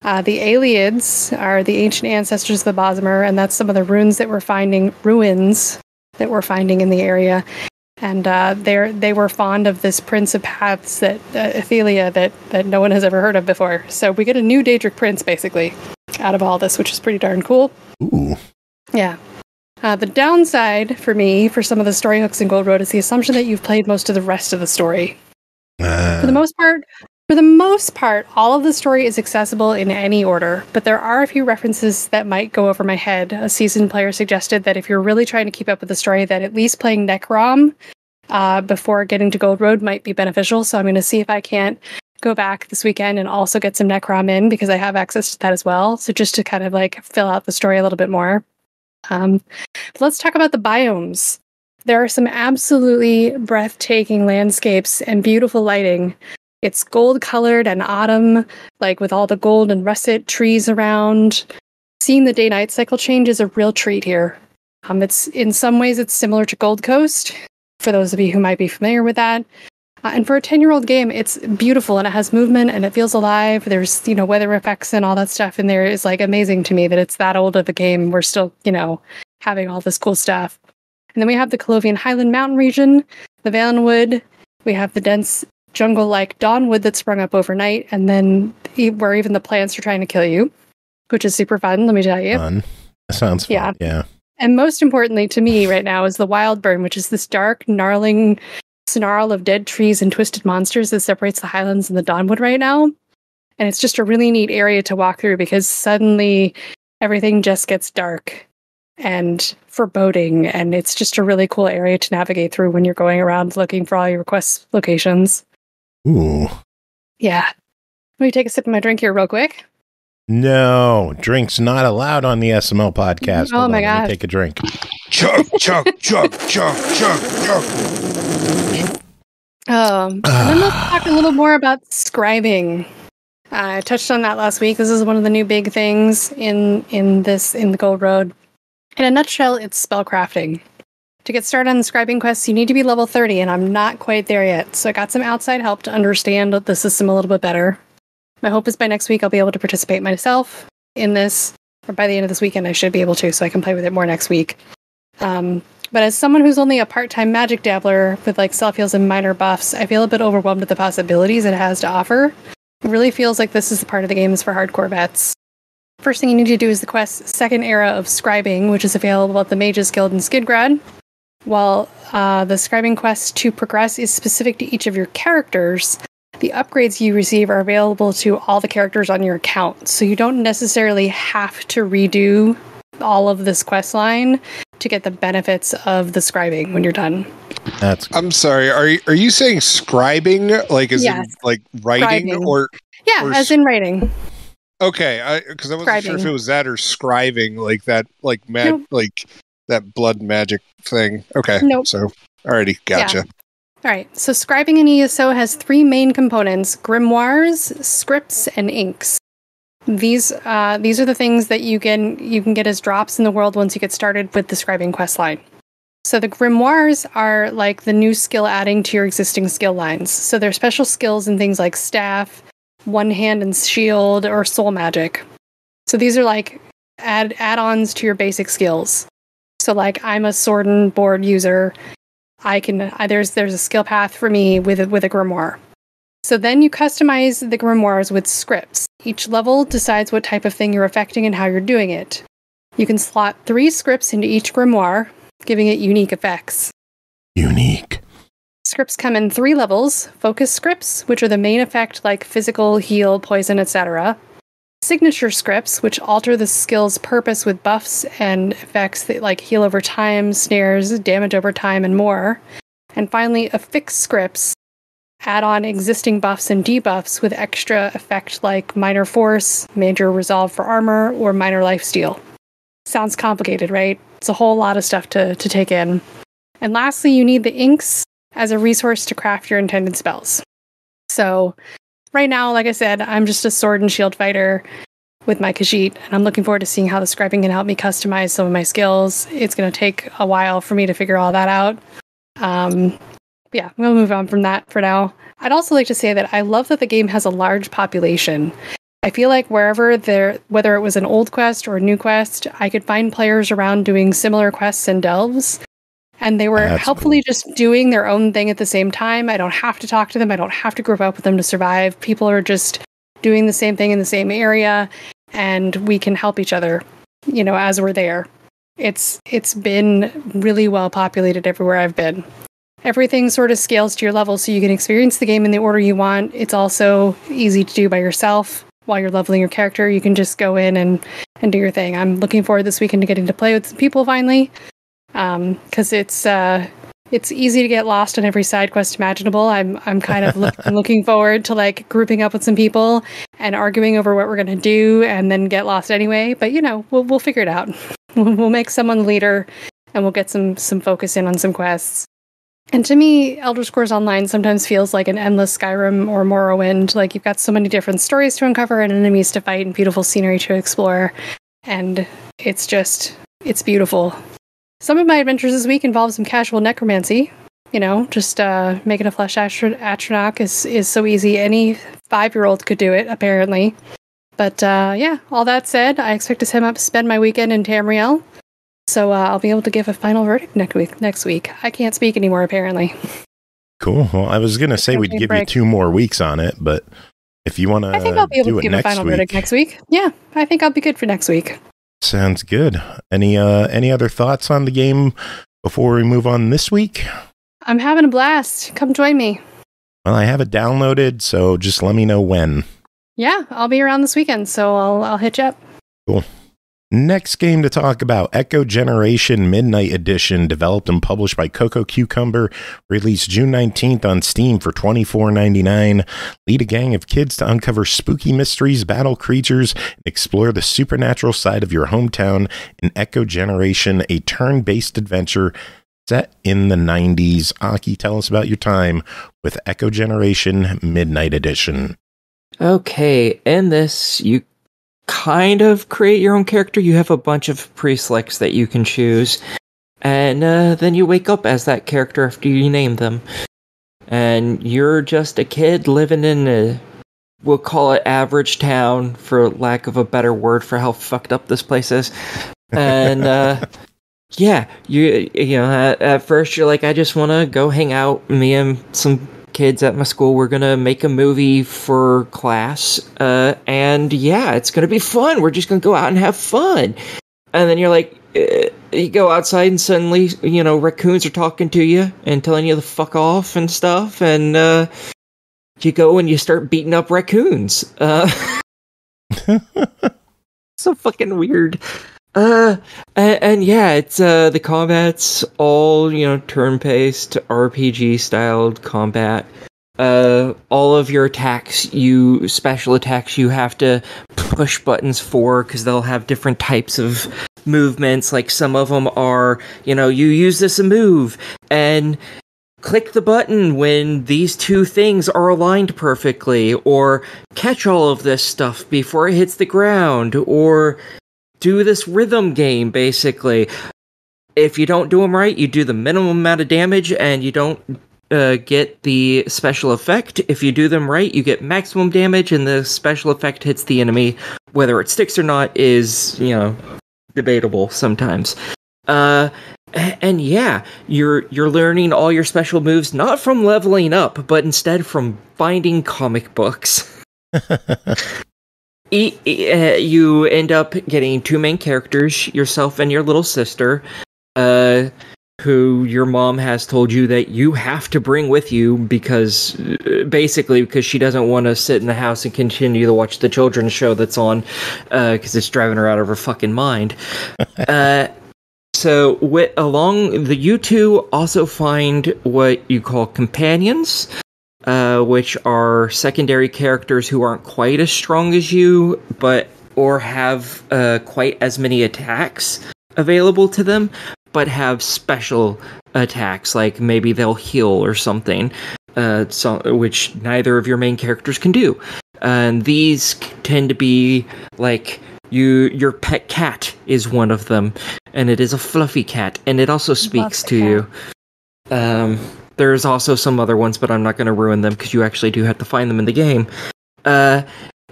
The Aelids are the ancient ancestors of the Bosmer, and that's some of the ruins that we're finding in the area. And they were fond of this Prince of Paths, that Athalia, that no one has ever heard of before. So we get a new Daedric Prince, basically, out of all this, which is pretty darn cool. Ooh. Yeah. The downside for me, for some of the story hooks in Gold Road, is the assumption that you've played most of the rest of the story. For the most part, all of the story is accessible in any order, but there are a few references that might go over my head. A seasoned player suggested that if you're really trying to keep up with the story, that at least playing Necrom before getting to Gold Road might be beneficial. So I'm going to see if I can't go back this weekend and also get some Necrom in, because I have access to that as well. So just to kind of like fill out the story a little bit more. Let's talk about the biomes. There are some absolutely breathtaking landscapes and beautiful lighting. It's gold-colored and autumn, like with all the gold and russet trees around. Seeing the day-night cycle change is a real treat here. It's in some ways it's similar to Gold Coast, for those of you who might be familiar with that. And for a 10-year-old game, it's beautiful, and it has movement, and it feels alive. There's, weather effects and all that stuff in there. Is like amazing to me that it's that old of a game. We're still, having all this cool stuff. And then we have the Colovian Highland Mountain region, the Valenwood. We have the dense jungle-like Dawnwood that sprung up overnight, and then where even the plants are trying to kill you, which is super fun, let me tell you. Fun. That sounds fun. Yeah. And most importantly to me right now is the Wild Burn, which is this dark, gnarling snarl of dead trees and twisted monsters that separates the Highlands and the Dawnwood right now. And it's just a really neat area to walk through because suddenly everything just gets dark and foreboding. And it's just a really cool area to navigate through when you're going around looking for all your quest locations. Ooh. Yeah. Let me take a sip of my drink here real quick. No, drinks not allowed on the SML podcast. Oh my God. gosh. Take a drink. Chug, chug, chug, chug, chug, chug. And then let's talk a little more about scribing. I touched on that last week. This is one of the new big things in the Gold Road. In a nutshell, it's spellcrafting. To get started on the scribing quests, you need to be level 30, and I'm not quite there yet. So I got some outside help to understand the system a little bit better. My hope is by next week I'll be able to participate myself in this, or by the end of this weekend I should be able to, so I can play with it more next week. But as someone who's only a part-time magic dabbler with like self-heals and minor buffs, I feel a bit overwhelmed with the possibilities it has to offer. It really feels like this is the part of the game is for hardcore vets. First thing you need to do is the quest's second era of scribing, which is available at the Mages Guild in Skidgrad. While the scribing quest to progress is specific to each of your characters, the upgrades you receive are available to all the characters on your account, so you don't necessarily have to redo all of this quest line to get the benefits of the scribing when you're done. I'm sorry, are you saying scribing, like as in like writing, scribing. or as in writing? Okay, because I wasn't sure if it was that or scribing, like that, like like that blood magic thing. Okay, nope. So alrighty, gotcha. Yeah. All right, so scribing in ESO has three main components: grimoires, scripts, and inks. These are the things that you can get as drops in the world once you get started with the scribing quest line. So the grimoires are like the new skill adding to your existing skill lines. So they're special skills in things like staff, one hand and shield, or soul magic. So these are like add-ons to your basic skills. So like I'm a sword and board user. There's a skill path for me with a grimoire. So then you customize the grimoires with scripts. Each level decides what type of thing you're affecting and how you're doing it. You can slot 3 scripts into each grimoire, giving it unique effects. Unique. Scripts come in 3 levels: focus scripts, which are the main effect like physical, heal, poison, etc. Signature scripts, which alter the skill's purpose with buffs and effects that like heal over time, snares, damage over time, and more. And finally, affix scripts add on existing buffs and debuffs with extra effect like minor force, major resolve for armor, or minor lifesteal. Sounds complicated, right? It's a whole lot of stuff to take in. And lastly, you need the inks as a resource to craft your intended spells. So right now, like I said, I'm just a sword and shield fighter with my Khajiit, and I'm looking forward to seeing how the scribing can help me customize some of my skills. It's going to take a while for me to figure all that out. We'll move on from that for now. I'd also like to say that I love that the game has a large population. I feel like whether it was an old quest or a new quest, I could find players around doing similar quests and delves. And they were helpfully just doing their own thing at the same time. I don't have to talk to them. I don't have to group up with them to survive. People are just doing the same thing in the same area, and we can help each other, as we're there. It's been really well populated everywhere I've been. Everything sort of scales to your level, so you can experience the game in the order you want. It's also easy to do by yourself. While you're leveling your character, you can just go in and do your thing. I'm looking forward this weekend to getting to play with some people finally. Because it's easy to get lost on every side quest imaginable. I'm kind of looking forward to like grouping up with some people and arguing over what we're gonna do, and then get lost anyway. But we'll figure it out. We'll make someone leader, and we'll get some focus in on some quests. And to me, Elder Scrolls Online sometimes feels like an endless Skyrim or Morrowind. Like you've got so many different stories to uncover and enemies to fight and beautiful scenery to explore, and it's beautiful. Some of my adventures this week involve some casual necromancy. Just making a flesh atronach is so easy. Any 5-year-old could do it, apparently. But all that said, I expect to spend my weekend in Tamriel. So I'll be able to give a final verdict next week. I can't speak anymore, apparently. Cool. Well, I was going to say we'd give you 2 more weeks on it, but if you want to, I think I'll be able to give a final verdict next week. Yeah, I think I'll be good for next week. Sounds good. Any other thoughts on the game before we move on this week? I'm having a blast. Come join me. Well, I have it downloaded, so just let me know when. Yeah, I'll be around this weekend, so I'll hit you up. Cool. Next game to talk about, Echo Generation Midnight Edition, developed and published by Cococucumber, released June 19th on Steam for $24.99. Lead a gang of kids to uncover spooky mysteries, battle creatures, and explore the supernatural side of your hometown in Echo Generation, a turn-based adventure set in the 90s. Aki, tell us about your time with Echo Generation Midnight Edition. Okay, in this, you kind of create your own character. You have a bunch of pre-selects that you can choose, and then you wake up as that character after you name them. And you're just a kid living in a, we'll call it average town, for lack of a better word for how fucked up this place is. And yeah, you know, at first you're like, I just want to go hang out. Me and some kids at my school, we're gonna make a movie for class, and yeah, it's gonna be fun. We're just gonna go out and have fun. And then you're like, you go outside and suddenly, you know, raccoons are talking to you and telling you to fuck off and stuff, and you go and you start beating up raccoons. So fucking weird. And yeah, it's the combat's all, you know, turn-based, RPG-styled combat. All of your attacks, special attacks, you have to push buttons for, because they'll have different types of movements. Like, some of them are, you know, you use this move, and click the button when these two things are aligned perfectly, or catch all of this stuff before it hits the ground, or do this rhythm game, basically. If you don't do them right, you do the minimum amount of damage, and you don't get the special effect. If you do them right, you get maximum damage, and the special effect hits the enemy. Whether it sticks or not is, you know, debatable sometimes. And yeah, you're learning all your special moves, not from leveling up, but instead from finding comic books. You end up getting two main characters, yourself and your little sister, who your mom has told you that you have to bring with you because she doesn't want to sit in the house and continue to watch the children's show that's on, because it's driving her out of her fucking mind. So you two also find what you call companions, which are secondary characters who aren't quite as strong as you, or have quite as many attacks available to them, but have special attacks, like maybe they'll heal or something, which neither of your main characters can do. And these tend to be like, your pet cat is one of them, and it is a fluffy cat, and it also speaks to you. There's also some other ones, but I'm not going to ruin them because you actually do have to find them in the game.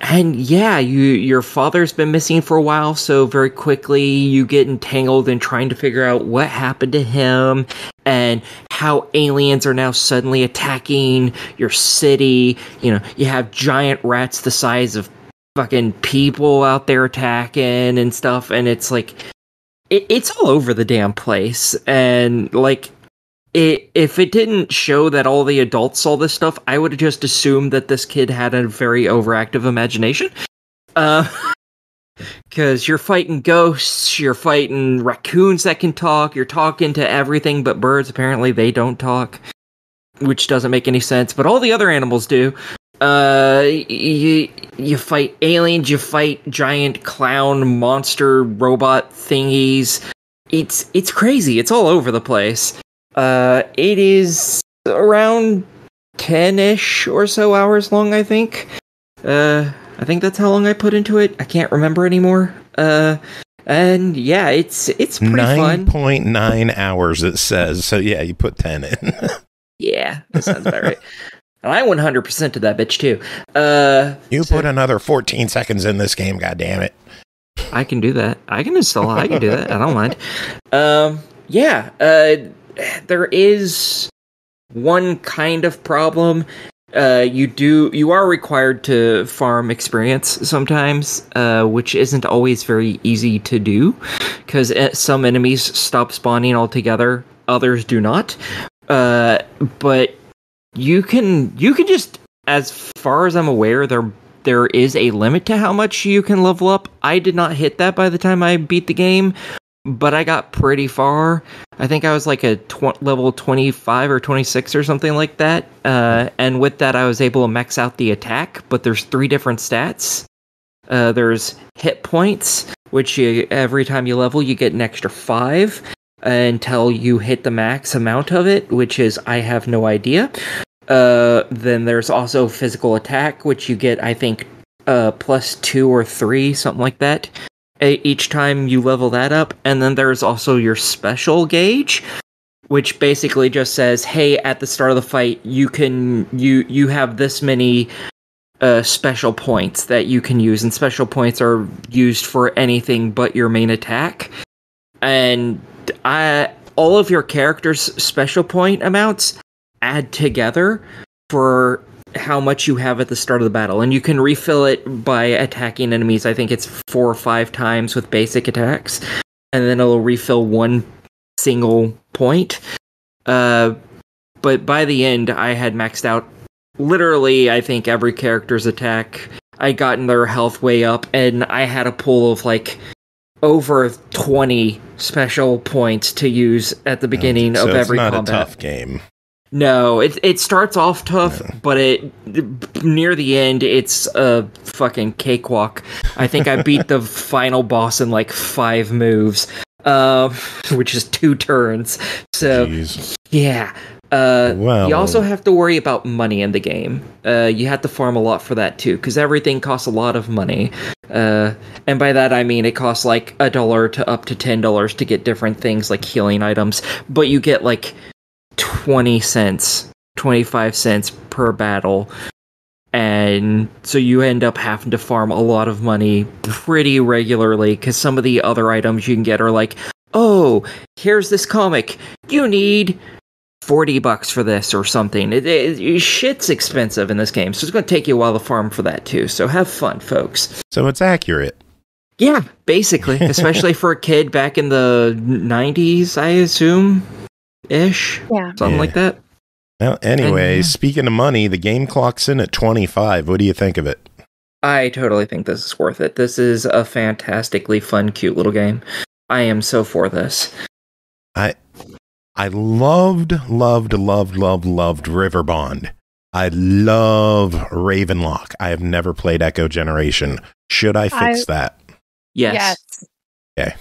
And yeah, your father's been missing for a while, so very quickly you get entangled in trying to figure out what happened to him and how aliens are now suddenly attacking your city. You know, you have giant rats the size of fucking people out there attacking and stuff, and it's like, it's all over the damn place. And like, if it didn't show that all the adults saw this stuff, I would have just assumed that this kid had a very overactive imagination. Because you're fighting ghosts, you're fighting raccoons that can talk, you're talking to everything but birds. Apparently they don't talk, which doesn't make any sense, but all the other animals do. You fight aliens, you fight giant clown monster robot thingies. It's crazy. It's all over the place. It is around 10-ish or so hours long, I think. I think that's how long I put into it. I can't remember anymore. And yeah, it's pretty fun. 9.9 hours, it says. So yeah, you put 10 in. Yeah, that sounds about right. And I 100% to that bitch too. Put another 14 seconds in this game, goddammit. I can do that. I can install it. I can do that. I don't mind. There is one kind of problem. you are required to farm experience sometimes, which isn't always very easy to do, because some enemies stop spawning altogether, others do not. But you can just, as far as I'm aware, there is a limit to how much you can level up. I did not hit that by the time I beat the game, but I got pretty far. I think I was like a level 25 or 26 or something like that. And with that, I was able to max out the attack, but there's 3 different stats. There's hit points, which every time you level, you get an extra 5 until you hit the max amount of it, which is, I have no idea. Then there's also physical attack, which you get, I think, plus 2 or 3, something like that, each time you level that up. And then there's also your special gauge, which basically just says, hey, at the start of the fight, you have this many special points that you can use, and special points are used for anything but your main attack. And all of your character's special point amounts add together for how much you have at the start of the battle, and you can refill it by attacking enemies. I think it's 4 or 5 times with basic attacks, and then it'll refill 1 single point. But by the end, I had maxed out literally, I think, every character's attack. I gotten their health way up, and I had a pool of like over 20 special points to use at the beginning of every combat. It's not a tough game. No, it starts off tough, but near the end, it's a fucking cakewalk. I think I beat the final boss in like 5 moves, which is 2 turns. So, Jeez. Yeah. You also have to worry about money in the game. You have to farm a lot for that too, because everything costs a lot of money. And by that I mean it costs like $1 to up to $10 to get different things like healing items, but you get like 20 cents, 25 cents per battle. And so you end up having to farm a lot of money pretty regularly, because some of the other items you can get are like, oh, here's this comic. You need $40 for this or something. Shit's expensive in this game, so it's going to take you a while to farm for that too. So have fun, folks. So it's accurate. Yeah, basically, especially for a kid back in the 90s, I assume. Ish. Yeah. Something like that. Well, anyway, speaking of money, the game clocks in at 25. What do you think of it? I totally think this is worth it. This is a fantastically fun, cute little game. I am so for this. I loved Riverbond. I love Ravenlock. I have never played Echo Generation. Should I fix that? Yes. Okay.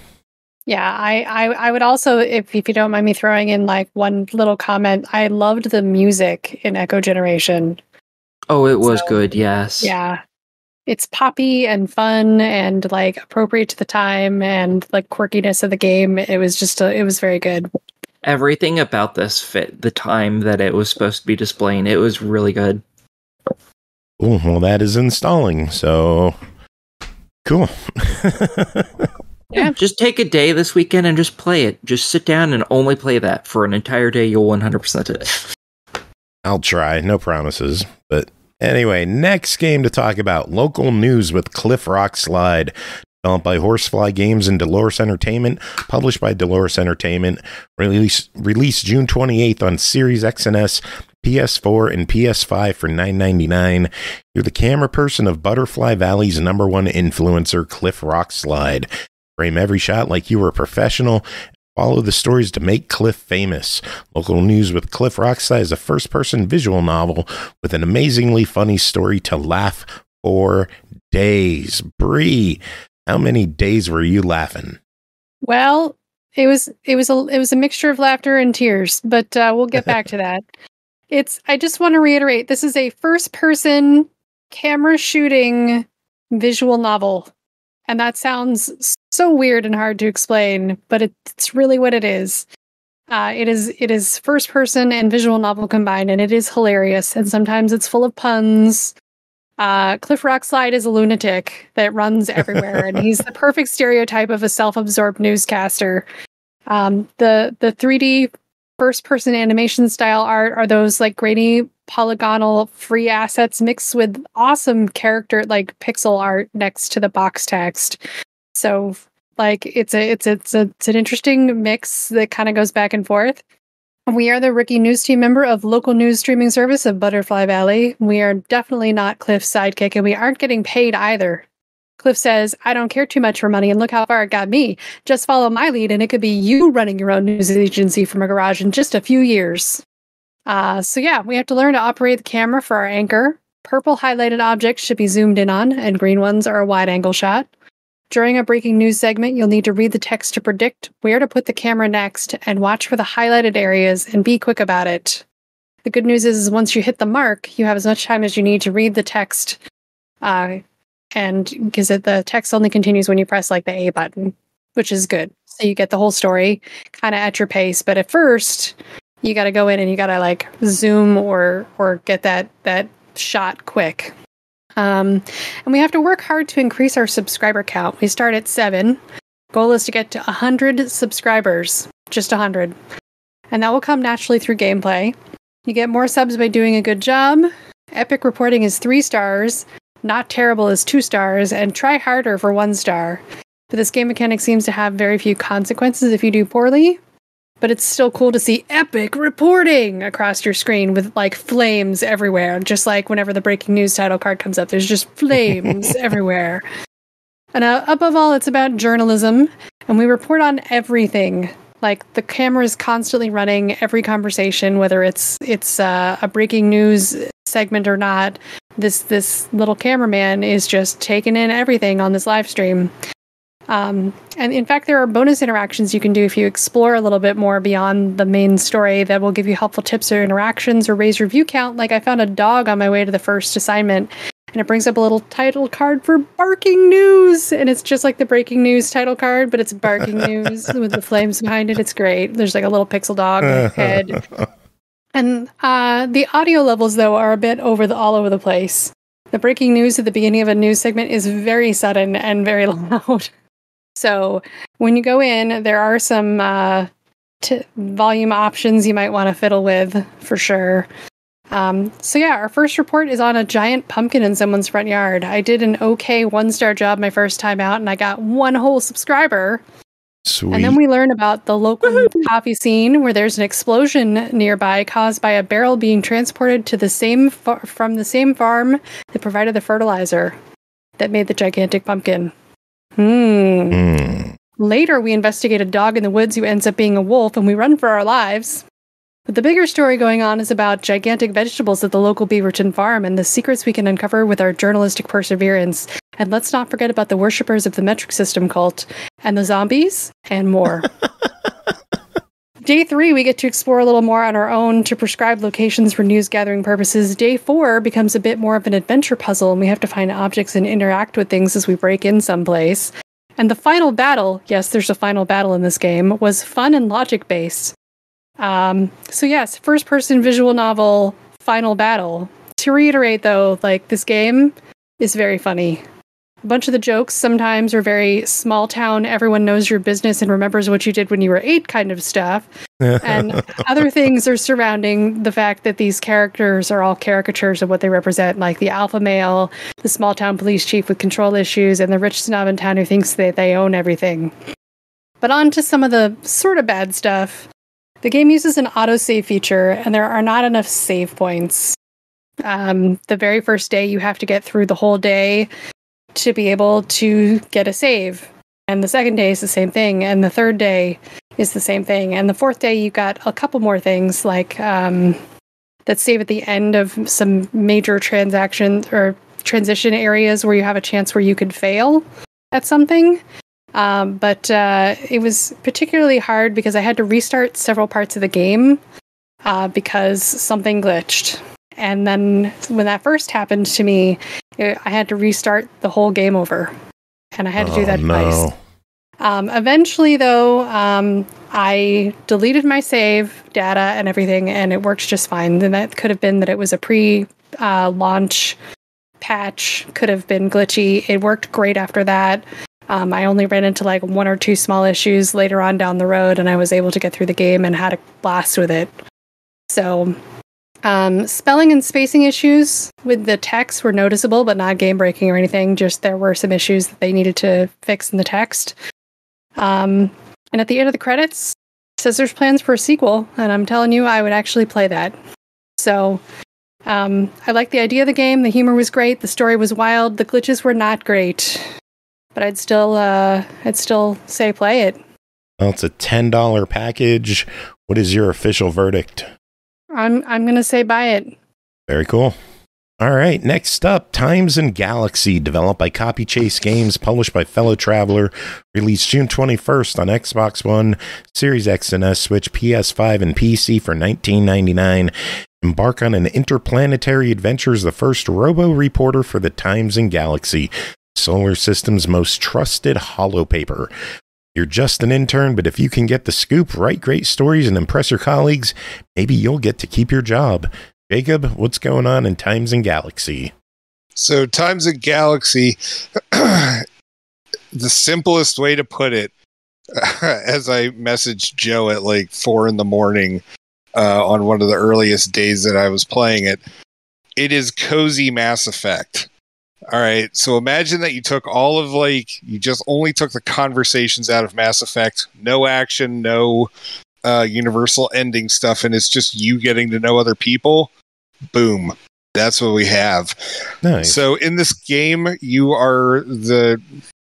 Yeah, I would also, if you don't mind me throwing in like one little comment, I loved the music in Echo Generation. Oh, it was good, yes. Yeah. It's poppy and fun and like appropriate to the time and like quirkiness of the game. It was just, it was very good. Everything about this fit the time that it was supposed to be displaying. It was really good. Ooh, well, that is installing, so cool. Yeah, just take a day this weekend and just play it. Just sit down and only play that for an entire day. You'll 100% it. I'll try. No promises. But anyway, next game to talk about. Local news with Rockslide. Developed by Horsefly Games and Dolores Entertainment. Published by Dolores Entertainment. Released June 28th on Series X and S, PS4, and PS5 for $9.99. You're the camera person of Butterfly Valley's #1 influencer, Rockslide. Frame every shot like you were a professional. Follow the stories to make Cliff famous. Local news with Rockslide is a first-person visual novel with an amazingly funny story to laugh for days. Bri, how many days were you laughing? Well, it was a mixture of laughter and tears, but we'll get back to that. I just want to reiterate, this is a first-person camera shooting visual novel. And that sounds so weird and hard to explain, but it's really what it is. It is first person and visual novel combined, and it is hilarious. And sometimes it's full of puns. Rockslide is a lunatic that runs everywhere, and he's the perfect stereotype of a self-absorbed newscaster. The 3D first-person animation style art are those like grainy polygonal free assets mixed with awesome character like pixel art next to the box text. So like it's an interesting mix that kind of goes back and forth. We are the rookie news team member of local news streaming service of Butterfly Valley. We are definitely not Cliff's sidekick, and we aren't getting paid either. Cliff says, I don't care too much for money, and look how far it got me. Just follow my lead, and it could be you running your own news agency from a garage in just a few years. So yeah, we have to learn to operate the camera for our anchor. Purple highlighted objects should be zoomed in on, and green ones are a wide-angle shot. During a breaking news segment, you'll need to read the text to predict where to put the camera next and watch for the highlighted areas and be quick about it. The good news is once you hit the mark, you have as much time as you need to read the text, and because the text only continues when you press like the A button, which is good. So you get the whole story kind of at your pace, but at first you got to go in and you got to like zoom or get that shot quick. And we have to work hard to increase our subscriber count. We start at 7. Goal is to get to 100 subscribers, just 100. And that will come naturally through gameplay. You get more subs by doing a good job. Epic reporting is 3 stars. Not terrible is 2 stars. And try harder for 1 star. But this game mechanic seems to have very few consequences if you do poorly. But it's still cool to see epic reporting across your screen with like flames everywhere. Just like whenever the breaking news title card comes up, there's just flames everywhere. And above all, it's about journalism. And we report on everything. Like the camera is constantly running every conversation, whether it's a breaking news segment or not. This little cameraman is just taking in everything on this live stream. And in fact, there are bonus interactions you can do if you explore a little bit more beyond the main story that will give you helpful tips or interactions or raise your view count. Like I found a dog on my way to the first assignment, and it brings up a little title card for barking news. And it's just like the breaking news title card, but it's barking news with the flames behind it. It's great. There's like a little pixel dog head. And the audio levels, though, are a bit all over the place. The breaking news at the beginning of a news segment is very sudden and very loud. So when you go in, there are some volume options you might want to fiddle with, for sure. So yeah, our first report is on a giant pumpkin in someone's front yard. I did an okay 1-star job my first time out, and I got 1 whole subscriber. Sweet. And then we learn about the local coffee scene, where there's an explosion nearby caused by a barrel being transported to the same from the same farm that provided the fertilizer that made the gigantic pumpkin. Later, we investigate a dog in the woods who ends up being a wolf, and we run for our lives. But the bigger story going on is about gigantic vegetables at the local Beaverton farm and the secrets we can uncover with our journalistic perseverance. And let's not forget about the worshippers of the metric system cult, and the zombies, and more. Day 3, we get to explore a little more on our own to prescribe locations for news gathering purposes. Day 4 becomes a bit more of an adventure puzzle, and we have to find objects and interact with things as we break in someplace. And the final battle, yes, there's a final battle in this game, was fun and logic-based. So yes, first-person visual novel, final battle. To reiterate, though, like, this game is very funny. A bunch of the jokes sometimes are very small town, everyone knows your business and remembers what you did when you were 8 kind of stuff. And other things are surrounding the fact that these characters are all caricatures of what they represent, like the alpha male, the small town police chief with control issues, and the rich snob in town who thinks that they own everything. But on to some of the sort of bad stuff. The game uses an autosave feature, and there are not enough save points. The very first day, you have to get through the whole day to be able to get a save. And the second day is the same thing, and the third day is the same thing. And the fourth day, you got a couple more things, like that save at the end of some major transactions or transition areas where you have a chance where you could fail at something. But it was particularly hard because I had to restart several parts of the game because something glitched. And then when that first happened to me, I had to restart the whole game over. And I had to do that twice. Eventually, though, I deleted my save data and everything, and it works just fine. And that could have been that it was a pre-launch patch, could have been glitchy. It worked great after that. I only ran into like 1 or 2 small issues later on down the road, and I was able to get through the game and had a blast with it. So, spelling and spacing issues with the text were noticeable, but not game-breaking or anything. Just there were some issues that they needed to fix in the text. And at the end of the credits, it says there's plans for a sequel, and I'm telling you, I would actually play that. So, I liked the idea of the game. The humor was great. The story was wild. The glitches were not great. But I'd still say play it. Well, it's a $10 package. What is your official verdict? I'm gonna say buy it. Very cool. All right, next up, Times and Galaxy, developed by Copychaser Games, published by Fellow Traveler, released June 21st on Xbox One, Series X and S, Switch, PS5, and PC for $19.99. Embark on an interplanetary adventure as the first robo-reporter for the Times and Galaxy, Solar System's most trusted holopaper. You're just an intern, but if you can get the scoop, write great stories, and impress your colleagues, maybe you'll get to keep your job. Jacob, what's going on in Times and Galaxy? So Times and Galaxy, the simplest way to put it, as I messaged Joe at like 4 a.m. On one of the earliest days that I was playing it, it is cozy Mass Effect. All right, so imagine that you took all of you just only took the conversations out of Mass Effect, no action, no universal ending stuff, and it's just you getting to know other people. Boom. That's what we have. Nice. So in this game, you are the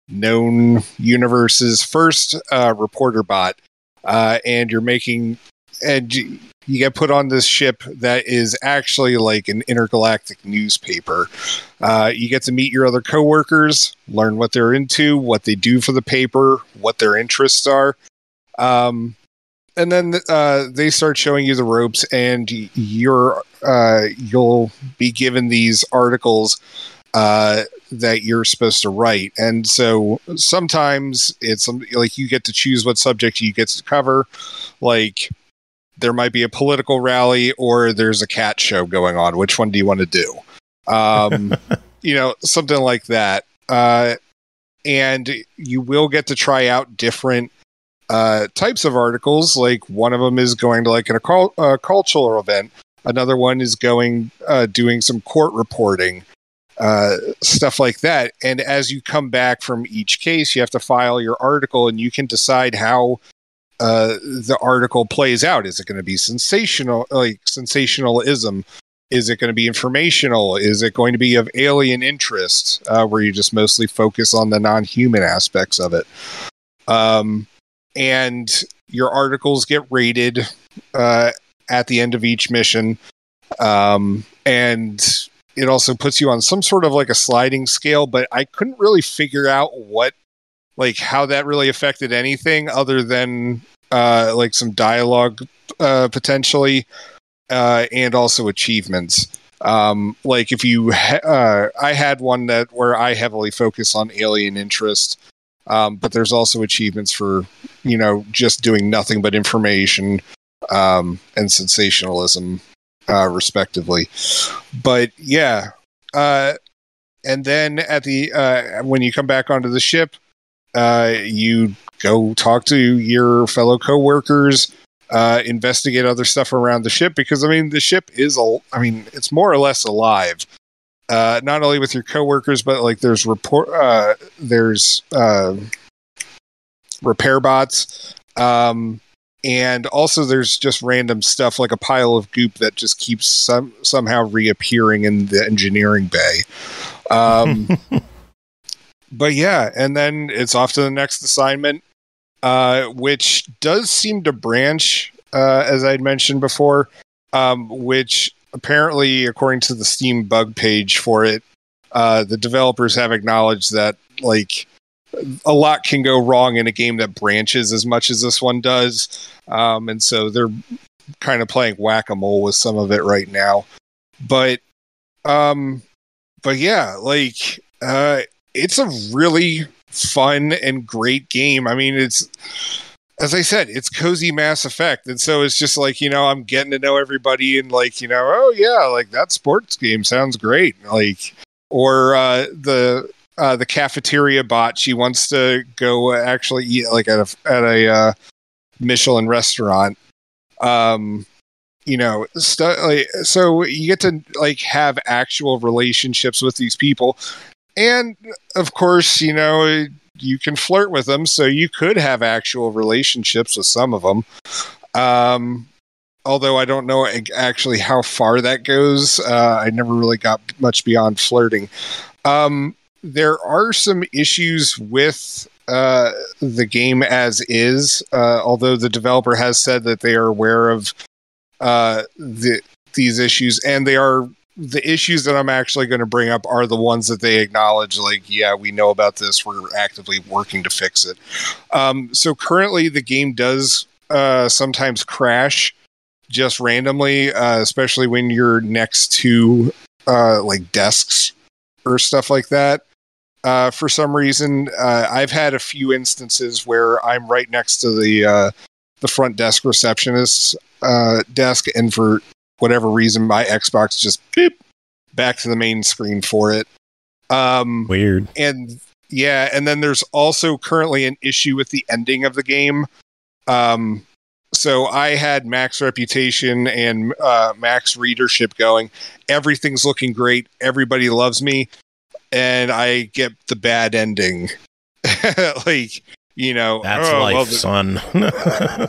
known universe's first reporter bot, and you're making... And you get put on this ship that is actually like an intergalactic newspaper. You get to meet your other coworkers, learn what they're into, what they do for the paper, what their interests are. And then they start showing you the ropes, and you'll be given these articles that you're supposed to write. And so sometimes it's like you get to choose what subject you get to cover. Like, there might be a political rally or there's a cat show going on. Which one do you want to do? Something like that. And you will get to try out different types of articles. Like one of them is going to like a cultural event. Another one is doing some court reporting, stuff like that. And as you come back from each case, you have to file your article, and you can decide how the article plays out. Is it going to be sensationalism? Is it going to be informational? Is it going to be of alien interest, where you just mostly focus on the non-human aspects of it? And your articles get rated at the end of each mission. And it also puts you on some sort of like a sliding scale, but I couldn't really figure out how that really affected anything other than like some dialogue potentially, and also achievements. Like if you I had one where I heavily focus on alien interest, but there's also achievements for just doing nothing but information and sensationalism, respectively. But yeah, and then at the when you come back onto the ship, you go talk to your fellow coworkers, investigate other stuff around the ship, because the ship is it's more or less alive. Not only with your coworkers, but like there's repair bots, and also there's just random stuff like a pile of goop that just keeps somehow reappearing in the engineering bay. But yeah, and then it's off to the next assignment, which does seem to branch, as I'd mentioned before, which apparently, according to the Steam bug page for it, the developers have acknowledged that a lot can go wrong in a game that branches as much as this one does, and so they're kind of playing whack-a-mole with some of it right now. But yeah, it's a really fun and great game. It's, as I said, it's cozy Mass Effect. And so it's just I'm getting to know everybody and oh yeah, that sports game sounds great. Or the the cafeteria bot. She wants to go actually eat like at a Michelin restaurant. So you get to like have actual relationships with these people, and of course, you can flirt with them, so you could have actual relationships with some of them. Although I don't know actually how far that goes. I never really got much beyond flirting. There are some issues with the game as is, although the developer has said that they are aware of these issues, and they are the issues that I'm actually going to bring up are the ones that they acknowledge, like, yeah, we know about this, we're actively working to fix it. So currently the game does sometimes crash just randomly, especially when you're next to like desks or stuff like that. For some reason, I've had a few instances where I'm right next to the front desk receptionist's desk, and for whatever reason, my Xbox just beep back to the main screen for it. Weird. And yeah, and then there's also currently an issue with the ending of the game. So I had max reputation and max readership going. Everything's looking great. Everybody loves me. And I get the bad ending. Like, that's life, son.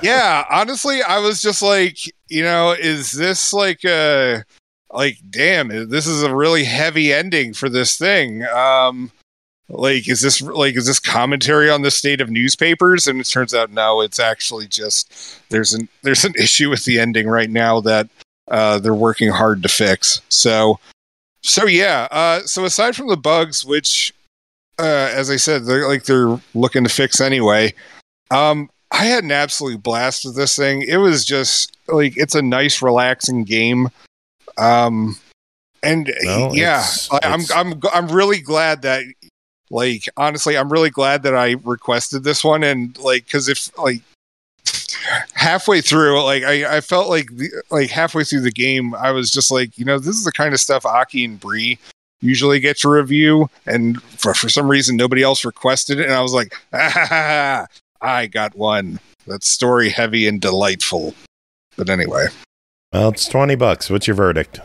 Yeah, honestly, I was just like, is this like damn, this is a really heavy ending for this thing. Is this commentary on the state of newspapers? And it turns out, no, it's actually just there's an issue with the ending right now that they're working hard to fix. So yeah. So aside from the bugs, which as I said, they're looking to fix anyway. I had an absolute blast with this thing. It was just like, it's a nice, relaxing game. I'm really glad that, like, honestly, I'm really glad that I requested this one. And like, cause if like halfway through, like I felt like halfway through the game, I was just like, this is the kind of stuff Aki and Bri usually get to review, and for some reason nobody else requested it, and I was like, I got one that's story heavy and delightful. But anyway, well, it's $20. What's your verdict?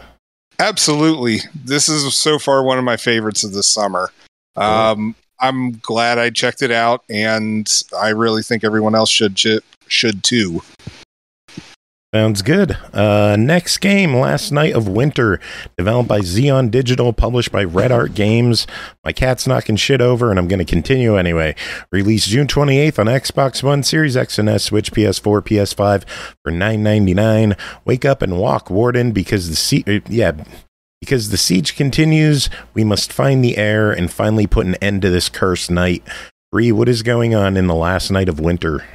Absolutely, this is so far one of my favorites of this summer. Cool. I'm glad I checked it out, and I really think everyone else should too. Sounds good. Next game, Last Night of Winter, developed by Zeon Digital, published by Red Art Games. My cat's knocking shit over, and I'm going to continue anyway. Released June 28th on Xbox One, Series X and S, Switch, PS4, PS5 for $9.99. Wake up and walk, Warden, because the siege continues. We must find the heir and finally put an end to this cursed night. Bri, what is going on in the Last Night of Winter?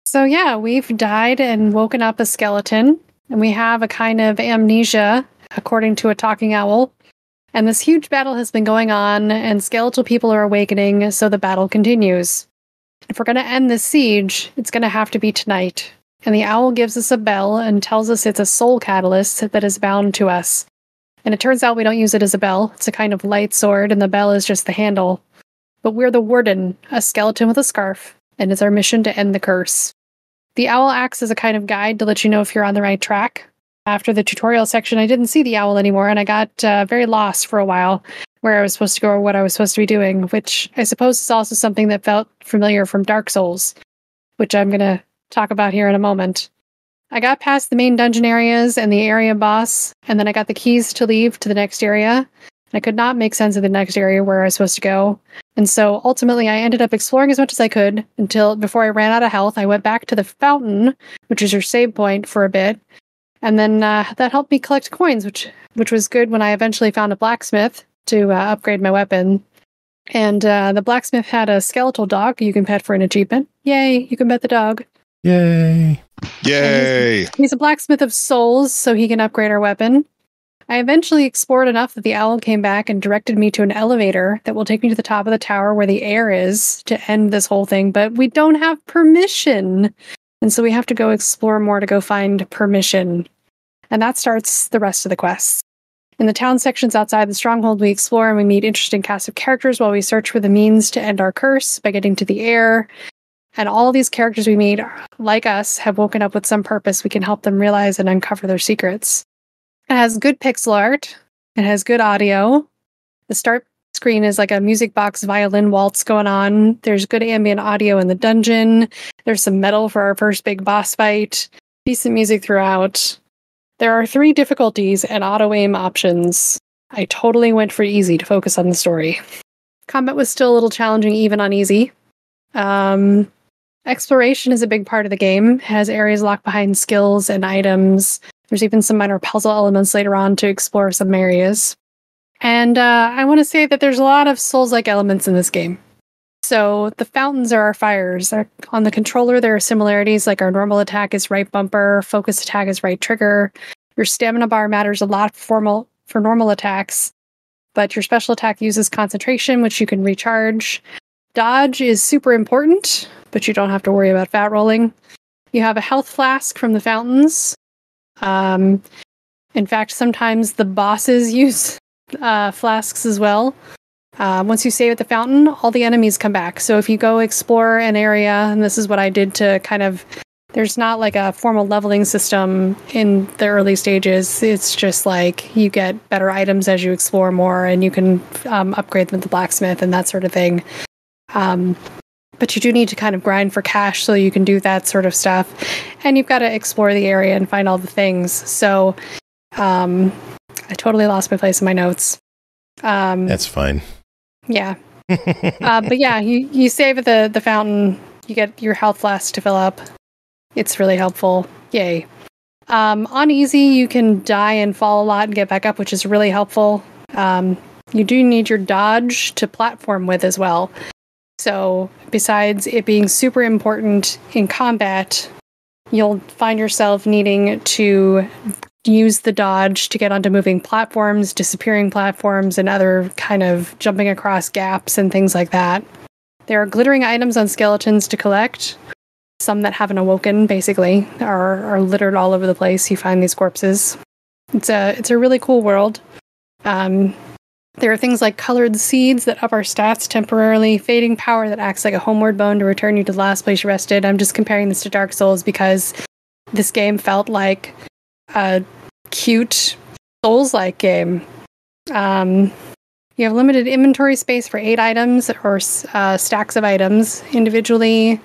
So yeah, we've died and woken up a skeleton, and we have a kind of amnesia, according to a talking owl. And this huge battle has been going on, and skeletal people are awakening, so the battle continues. If we're going to end this siege, it's going to have to be tonight. And the owl gives us a bell and tells us it's a soul catalyst that is bound to us. And it turns out we don't use it as a bell. It's a kind of light sword, and the bell is just the handle. But we're the warden, a skeleton with a scarf, and it's our mission to end the curse. The owl acts as a kind of guide to let you know if you're on the right track. After the tutorial section, I didn't see the owl anymore, and I got very lost for a while where I was supposed to go or what I was supposed to be doing, which I suppose is also something that felt familiar from Dark Souls, which I'm going to talk about here in a moment. I got past the main dungeon areas and the area boss, and then I got the keys to leave to the next area. I could not make sense of the next area where I was supposed to go. And so ultimately I ended up exploring as much as I could until before I ran out of health. I went back to the fountain, which is your save point, for a bit. And then that helped me collect coins, which was good when I eventually found a blacksmith to upgrade my weapon. And the blacksmith had a skeletal dog you can pet for an achievement. Yay, you can pet the dog. Yay. Yay. He's a blacksmith of souls, so he can upgrade our weapon. I eventually explored enough that the owl came back and directed me to an elevator that will take me to the top of the tower where the heir is to end this whole thing, but we don't have permission. And so we have to go explore more to go find permission. And that starts the rest of the quest. In the town sections outside the stronghold, we explore and we meet interesting cast of characters while we search for the means to end our curse by getting to the air. And all these characters we meet, like us, have woken up with some purpose. We can help them realize and uncover their secrets. It has good pixel art. It has good audio. The start screen is like a music box violin waltz going on. There's good ambient audio in the dungeon. There's some metal for our first big boss fight. Decent music throughout. There are 3 difficulties and auto-aim options. I totally went for easy to focus on the story. Combat was still a little challenging even on easy. Exploration is a big part of the game. It has areas locked behind skills and items. There's even some minor puzzle elements later on to explore some areas. And I want to say that there's a lot of Souls-like elements in this game. So the fountains are our fires. On the controller, there are similarities, like our normal attack is right bumper, focus attack is right trigger. Your stamina bar matters a lot for normal attacks, but your special attack uses concentration, which you can recharge. Dodge is super important, but you don't have to worry about fat rolling. You have a health flask from the fountains. In fact, sometimes the bosses use flasks as well. Once you save at the fountain, all the enemies come back. So if you go explore an area, and this is what I did to kind of... There's not like a formal leveling system in the early stages. It's just like you get better items as you explore more, and you can upgrade them with the blacksmith and that sort of thing. But you do need to kind of grind for cash so you can do that sort of stuff. And you've got to explore the area and find all the things. So I totally lost my place in my notes. That's fine. Yeah. But yeah, you save at the fountain. You get your health flask to fill up. It's really helpful. Yay. On easy, you can die and fall a lot and get back up, which is really helpful. You do need your dodge to platform with as well. So besides it being super important in combat, you'll find yourself needing to use the dodge to get onto moving platforms, disappearing platforms, and other kind of jumping across gaps and things like that. There are glittering items on skeletons to collect. Some that haven't awoken, basically, are littered all over the place. You find these corpses. It's a really cool world. There are things like colored seeds that up our stats temporarily, fading power that acts like a homeward bone to return you to the last place you rested. I'm just comparing this to Dark Souls because this game felt like a cute Souls-like game. You have limited inventory space for 8 items or stacks of items individually.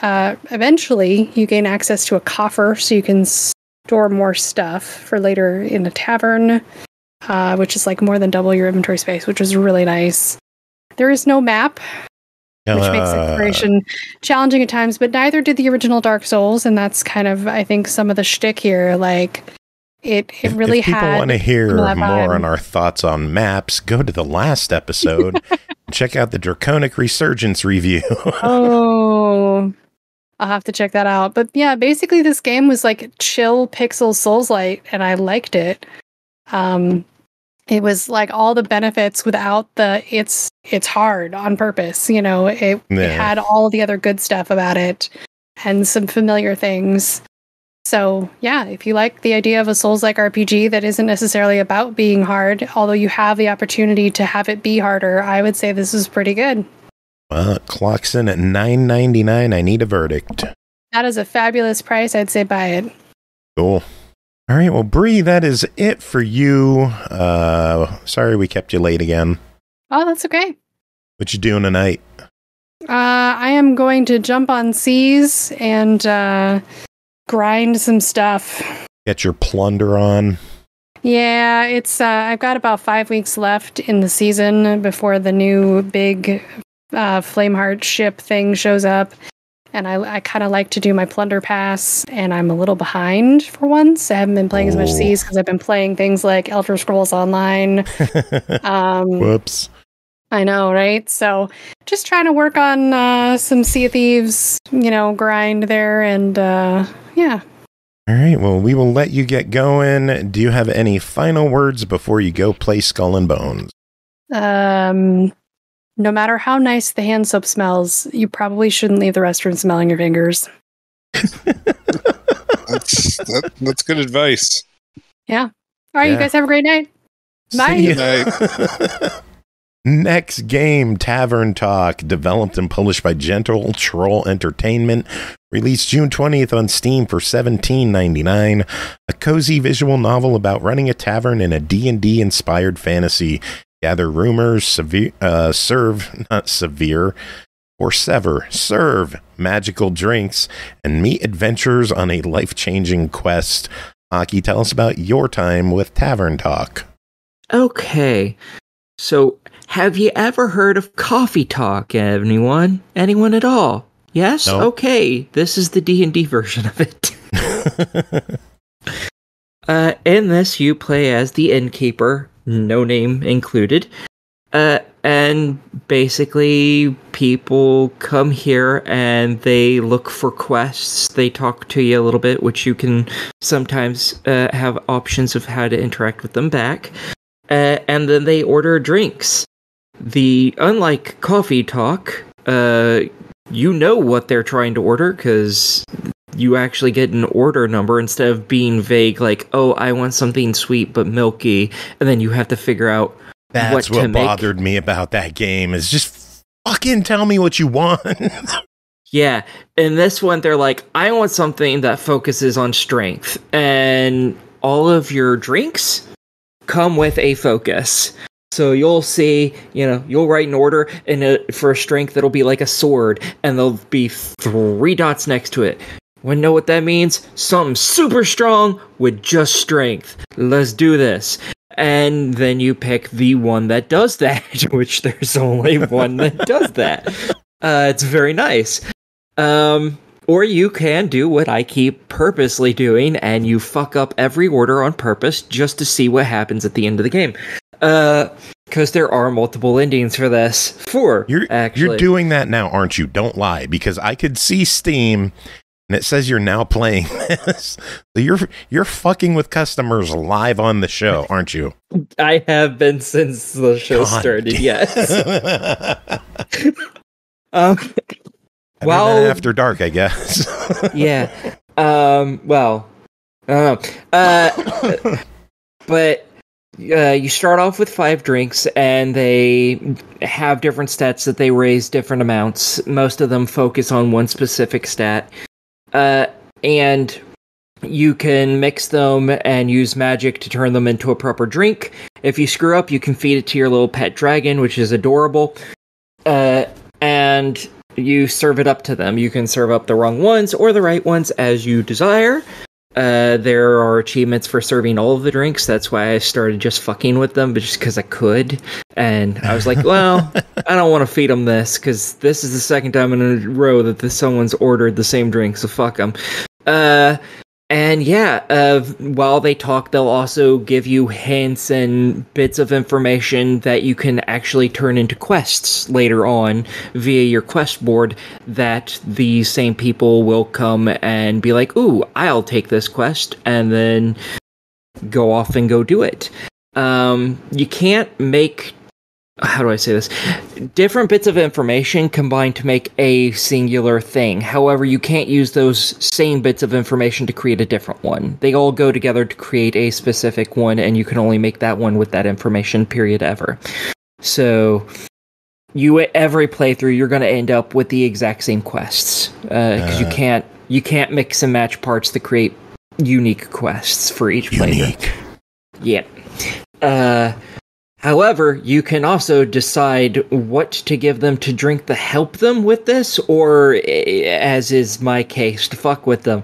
Eventually you gain access to a coffer so you can store more stuff for later in a tavern, which is like more than double your inventory space, which is really nice. There is no map, which makes exploration challenging at times, but neither did the original Dark Souls, and that's kind of, I think, some of the shtick here. Like, it really had... If people want to hear more on our thoughts on maps, go to the last episode and check out the Draconic Resurgence review. Oh, I'll have to check that out. But yeah, basically this game was like chill pixel Souls-like, and I liked it. It was like all the benefits without the it's hard on purpose. You know, it had all the other good stuff about it and some familiar things. So yeah, if you like the idea of a Souls-like RPG that isn't necessarily about being hard, although you have the opportunity to have it be harder, I would say this is pretty good. Well, it clocks in at $9.99. I need a verdict. That is a fabulous price. I'd say buy it. Cool. All right, well, Bri, that is it for you. Sorry we kept you late again. Oh, that's okay. What you doing tonight? I am going to jump on seas and grind some stuff. Get your plunder on. Yeah, it's I've got about 5 weeks left in the season before the new big Flameheart ship thing shows up. And I kind of like to do my plunder pass, and I'm a little behind for once. I haven't been playing as much Seas because I've been playing things like Elder Scrolls Online. Whoops. I know, right? So just trying to work on some Sea of Thieves, grind there, and yeah. All right, well, we will let you get going. Do you have any final words before you go play Skull and Bones? No matter how nice the hand soap smells, you probably shouldn't leave the restroom smelling your fingers. That's good advice. Yeah. All right, Yeah. you guys have a great night. Bye. See ya. Night. Next game, Tavern Talk, developed and published by Gentle Troll Entertainment, released June 20th on Steam for $17.99. A cozy visual novel about running a tavern in a D&D inspired fantasy. Gather rumors, serve magical drinks, and meet adventurers on a life-changing quest. Aki, tell us about your time with Tavern Talk. Okay, so have you ever heard of Coffee Talk, anyone? Anyone at all? Yes? No. Okay, this is the D&D version of it. In this, you play as the innkeeper, no name included. And basically, people come here and they look for quests. They talk to you a little bit, which you can sometimes have options of how to interact with them back. And then they order drinks. Unlike Coffee Talk, you know what they're trying to order because you actually get an order number instead of being vague, like, oh, I want something sweet but milky, and then you have to figure out That's what bothered me about that game, is just fucking tell me what you want. Yeah, in this one, they're like, I want something that focuses on strength, and all of your drinks come with a focus. So you'll see, you'll write an order, and for strength, it'll be like a sword, and there'll be 3 dots next to it. Want to know what that means? Something super strong with just strength. Let's do this. And then you pick the one that does that, which there's only one that does that. It's very nice. Or you can do what I keep purposely doing, and you fuck up every order on purpose just to see what happens at the end of the game. Because there are multiple endings for this. You're doing that now, aren't you? Don't lie, because I could see Steam, and it says you're now playing this. You're fucking with customers live on the show, aren't you? I have been since the show started, yes. Well, after dark, I guess. Yeah. Well, I don't know. But you start off with 5 drinks, and they have different stats that they raise different amounts. Most of them focus on one specific stat. And you can mix them and use magic to turn them into a proper drink. If you screw up, you can feed it to your little pet dragon, which is adorable. And you serve it up to them. You can serve up the wrong ones or the right ones as you desire. There are achievements for serving all of the drinks. That's why I started just fucking with them, but just because I could. And I was like, well, I don't want to feed them this, because this is the second time in a row that someone's ordered the same drink, so fuck them. And yeah, while they talk, they'll also give you hints and bits of information that you can actually turn into quests later on via your quest board, that these same people will come and be like, ooh, I'll take this quest, and then go off and go do it. You can't make... How do I say this? Different bits of information combine to make a singular thing. However, you can't use those same bits of information to create a different one. They all go together to create a specific one, and you can only make that one with that information, period, ever. So, every playthrough, you're going to end up with the exact same quests. Because you can't mix and match parts to create unique quests for each playthrough. Yeah. However, you can also decide what to give them to drink to help them with this, or, as is my case, to fuck with them.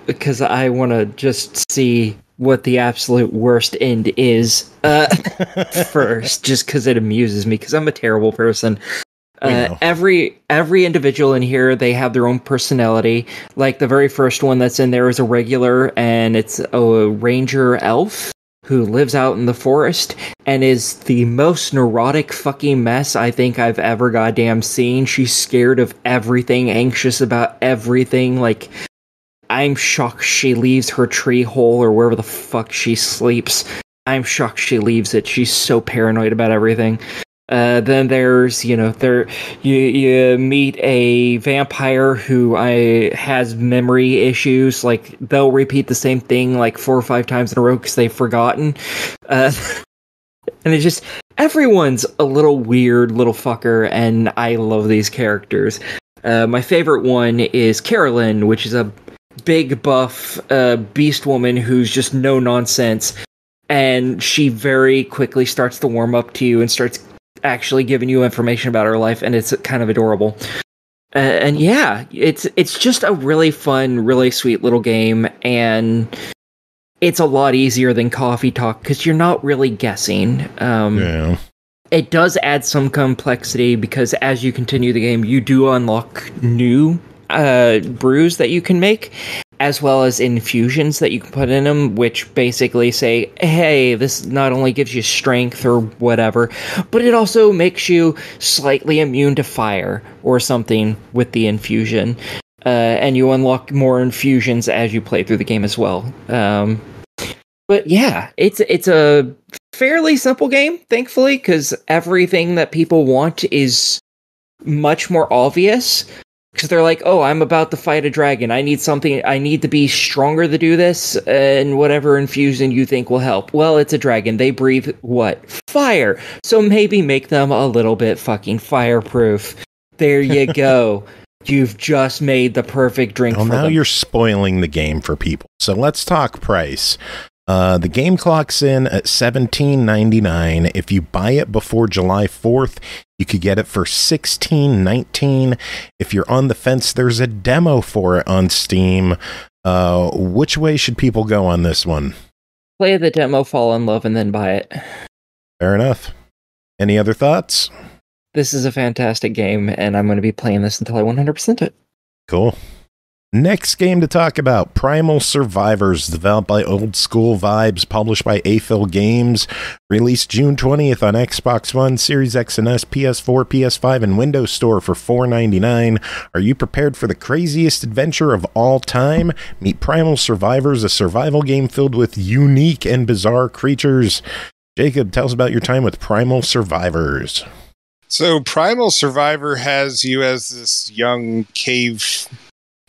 Because I want to just see what the absolute worst end is first, just because it amuses me, because I'm a terrible person. Every individual in here, they have their own personality. Like, the very first one that's in there is a regular, and it's a ranger elf who lives out in the forest and is the most neurotic fucking mess I think I've ever goddamn seen. She's scared of everything, anxious about everything. Like, I'm shocked she leaves her tree hole or wherever the fuck she sleeps. I'm shocked she leaves it. She's so paranoid about everything. Then there's, you meet a vampire who has memory issues. Like, they'll repeat the same thing like 4 or 5 times in a row because they've forgotten. And it's just, everyone's a little weird little fucker, and I love these characters. My favorite one is Carolyn, which is a big buff beast woman who's just no nonsense. And she very quickly starts to warm up to you and starts actually giving you information about her life, and it's kind of adorable. And yeah, it's just a really fun, really sweet little game, and it's a lot easier than Coffee Talk because you're not really guessing. Yeah. It does add some complexity because as you continue the game, you do unlock new brews that you can make, as well as infusions that you can put in them, which basically say, hey, this not only gives you strength or whatever, but it also makes you slightly immune to fire or something with the infusion. And you unlock more infusions as you play through the game as well. But yeah, it's a fairly simple game, thankfully, because everything that people want is much more obvious. Because they're like, oh, I'm about to fight a dragon. I need to be stronger to do this, and whatever infusion you think will help. Well, it's a dragon. They breathe, what? Fire! So maybe make them a little bit fucking fireproof. There you go. You've just made the perfect drink for them. Now you're spoiling the game for people. So let's talk price. The game clocks in at $17.99. If you buy it before July 4th, you could get it for $16.19. If you're on the fence, there's a demo for it on Steam. Which way should people go on this one? Play the demo, fall in love, and then buy it. Fair enough. Any other thoughts? This is a fantastic game, and I'm going to be playing this until I 100% it. Cool. Next game to talk about, Primal Survivors, developed by Old School Vibes, published by Afil Games, released June 20th on Xbox One, Series X and S, PS4, PS5, and Windows Store for $4.99. Are you prepared for the craziest adventure of all time? Meet Primal Survivors, a survival game filled with unique and bizarre creatures. Jacob, tell us about your time with Primal Survivors. So Primal Survivor has you as this young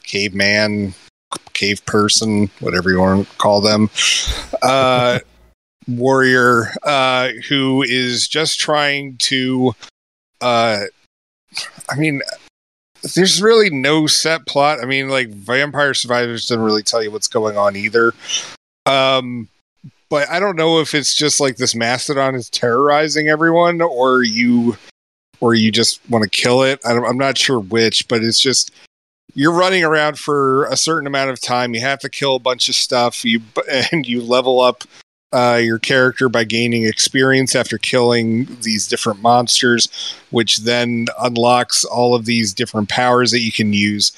caveman, cave person, whatever you want to call them, warrior, who is just trying to, there's really no set plot. I mean, like, Vampire Survivors doesn't really tell you what's going on either. But I don't know if it's just like this mastodon is terrorizing everyone, or you just want to kill it. I'm not sure which, but it's just, you're running around for a certain amount of time. You have to kill a bunch of stuff. You level up your character by gaining experience after killing these different monsters, which then unlocks all of these different powers that you can use.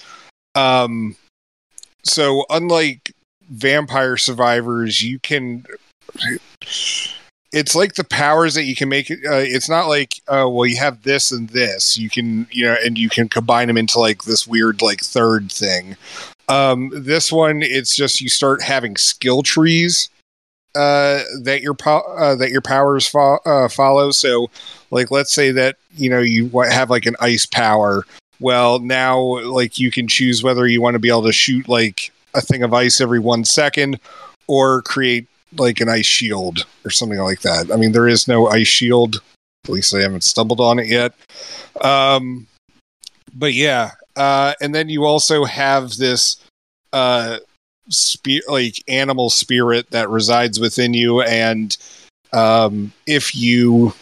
So unlike Vampire Survivors, you can... It's like the powers that you can make. It's not like, well, you have this and this. You can, and you can combine them into like this weird, like, third thing. This one, it's just you start having skill trees that your powers follow. So, like, let's say that you have like an ice power. Well, now, like, you can choose whether you want to be able to shoot like a thing of ice every 1 second, or create like an ice shield or something like that. I mean, there is no ice shield. At least I haven't stumbled on it yet. But yeah. And then you also have this animal spirit that resides within you. And if you